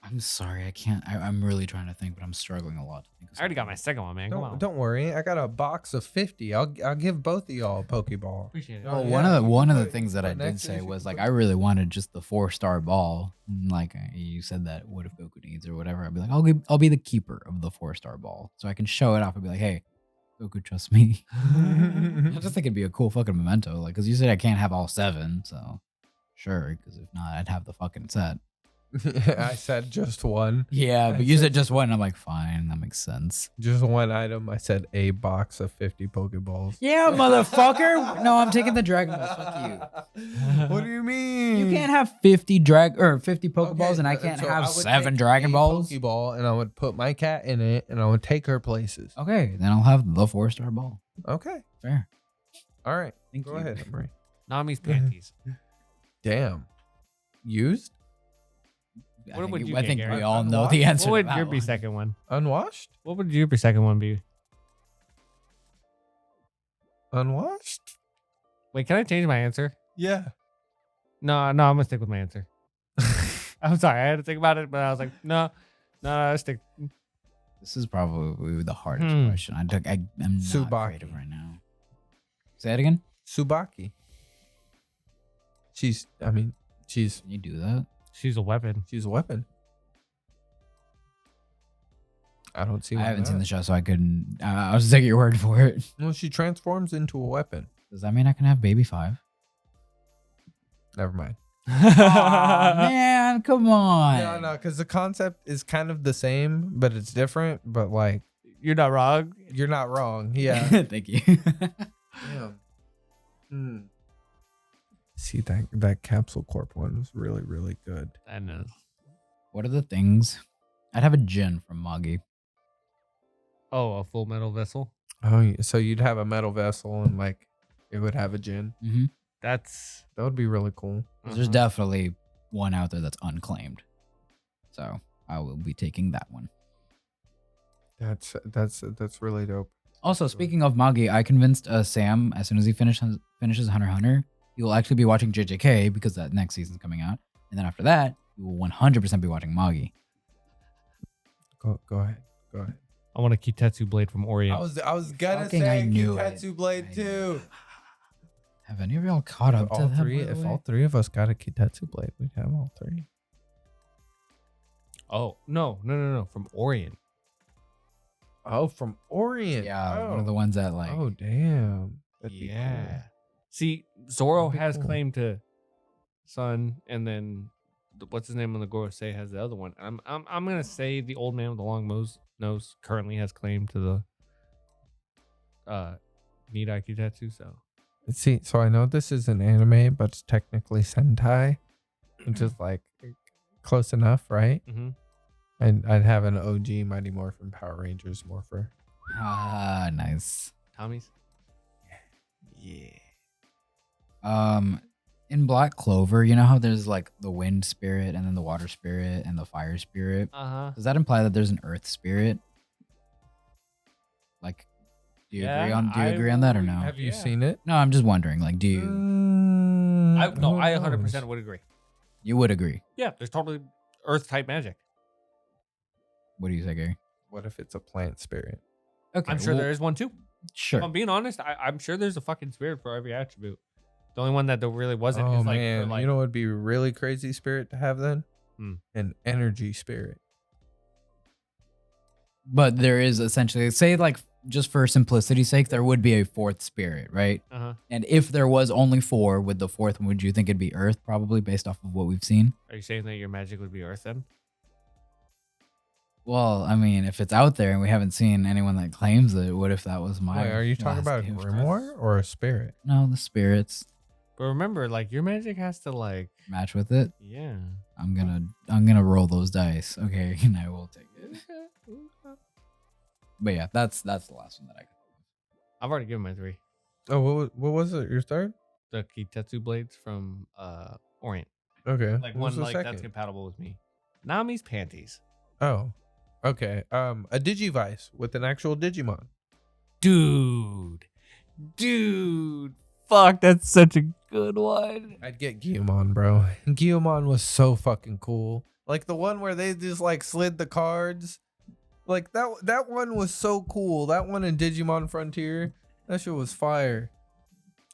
I'm sorry, I can't. I'm really trying to think, but I'm struggling a lot to think. Of I already got something. my second one, man. Come on. Don't worry. I got a box of 50. I'll give both of y'all a Pokeball. Appreciate it. Oh, Well, yeah, one of the you one can of the put- things that I put did next to say it, you was can like put- I really wanted just the 4-star ball. And, like you said that what if Goku needs or whatever. I'd be like, I'll be the keeper of the 4-star ball, so I can show it off and be like, hey, Goku, trust me. I just think it'd be a cool fucking memento, like because you said I can't have all 7, so sure. Because if not, I'd have the fucking set. I said just one. Yeah, but you said just one. I'm like, fine, that makes sense. Just one item. I said a box of 50 Pokeballs. Yeah, motherfucker. No, I'm taking the Dragon Balls. Fuck you. What do you mean? You can't have 50 Pokeballs, Okay, and I can't so have I would 7 take Dragon a Balls. Pokeball, and I would put my cat in it, and I would take her places. Okay, then I'll have the 4-star ball. Okay. Fair. All right. Thank Go you. ahead, Emory. Nami's panties. Damn. Used? What would you I get, think Gary? we all know the answer. What to would that your be one. second one? Unwashed? What would your be second one be? Unwashed? Wait, can I change my answer? Yeah. No, I'm gonna stick with my answer. I'm sorry, I had to think about it, but I was like, no, I stick. This is probably the hardest Hmm. question. I'm not Tsubaki. creative right now. Say it again. Subaki. She's Can you do that? She's a weapon. a weapon. I don't see I why haven't seen not. the show, so I couldn't. I'll just take your word for it. Well, she transforms into a weapon. Does that mean I can have baby 5? Never mind. Aw, man, come on. No, because the concept is kind of the same, but it's different. But like, You're not wrong. you're not wrong. Yeah. Thank you. Damn. Hmm. See that Capsule Corp one was really, really good. I know. What are the things? I'd have a gin from Moggy. Oh, a full metal vessel. Oh, so you'd have a metal vessel and like it would have a gin. Mm-hmm. That's That would be really cool. There's definitely one out there that's unclaimed. So I will be taking that one. That's really dope. Also, speaking of Moggy, I convinced Sam as soon as he finishes Hunter x Hunter, he will actually be watching JJK because that next season's coming out. And then after that, he will 100% be watching Moggy. Go ahead. Go ahead. I want a Kitetsu blade from Orient. I was gonna Fucking I say knew Kitetsu it. Blade I too. Have any of y'all caught up to that? by the If way? all three of us got a Kitetsu Blade, we'd have all three. Oh no, from Orient. Oh, from Orient. Yeah, one of the ones that like. Oh, damn. That'd be Yeah. See, Zoro That'd be has cool. claim to Sun, and then what's his name on the Gorosei has the other one. I'm gonna say the old man with the long nose currently has claim to the Nidai Kitetsu. So cool. See, so I know this is an anime, but it's technically Sentai, which is like close enough, right? mm-hmm. And I'd have an OG Mighty Morphin Power Rangers Morpher. Ah, nice. Tommy's. Yeah. In Black Clover, you know how there's like the wind spirit and then the water spirit and the fire spirit? Does that imply that there's an earth spirit? Like, do you agree on that or no? Have you Yeah. seen it? No, I'm just wondering. Like, do you? I who 100% knows? would agree. You would agree. Yeah, there's totally Earth type magic. What do you say, Gary? What if it's a plant spirit? Okay, I'm sure there is one too. Sure. If I'm being honest, I'm sure there's a fucking spirit for every attribute. The only one that there really wasn't Oh is like, man, for like you know what would be a really crazy spirit to have then? Hmm. An energy spirit. But there is essentially, say, like, just for simplicity's sake, there would be a fourth spirit, right? uh-huh. And if there was only 4 with the fourth one, would you think it'd be Earth, probably based off of what we've seen? Are you saying that your magic would be Earth then? Well, I mean, if it's out there and we haven't seen anyone that claims it, what if that was my? Wait, are you talking last about a gift? grimoire or a spirit? No, the spirits But remember, like your magic has to like, match with it. yeah. I'm gonna roll those dice, okay, and I will take it. But yeah, that's the last one that I could. I've already given my 3. Oh, what was it? Your third? The Kitetsu blades from Orient. Okay. Like what one was the like that's second? compatible with me. Nami's panties. Oh. Okay. A Digivice with an actual Digimon. Dude. Fuck, that's such a good one. I'd get Guillemon, bro. Guillemon was so fucking cool. Like the one where they just like slid the cards. Like that one was so cool. That one in Digimon Frontier, that shit was fire.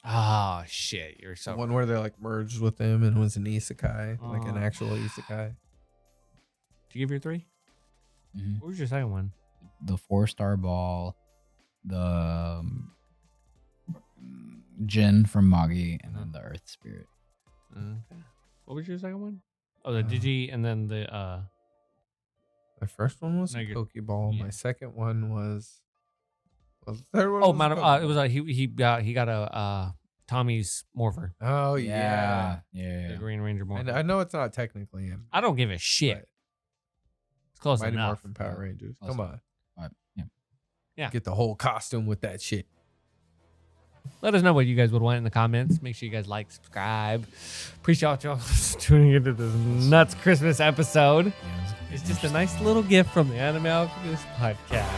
Oh shit, you're The so one where they like merged with them and it was an isekai, like an Oh. actual isekai. Did you give your 3? Mhm. What was your second one? The 4-star ball, the Jin from Magi, and then the Earth Spirit. Okay. What was your second one? Oh, the Digi, and then the My first one was No, a you're- Pokeball. yeah. My second one was. Well, the third one oh, was man, a it Pokeball. was he got a Tommy's Morpher, Oh yeah. the Green Ranger I Morpher. know it's not technically him. I don't give a shit. but It's close Mighty enough. Morphin Power Rangers. Close Come enough. on. Yeah. Get the whole costume with that shit. Let us know what you guys would want in the comments. Make sure you guys like, subscribe. Appreciate y'all tuning into this nuts Christmas episode. It's just a nice little gift from the Anime Alchemist podcast.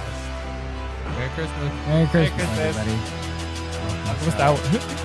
Merry Christmas. Merry Christmas, Christmas. everybody. Alchemist out.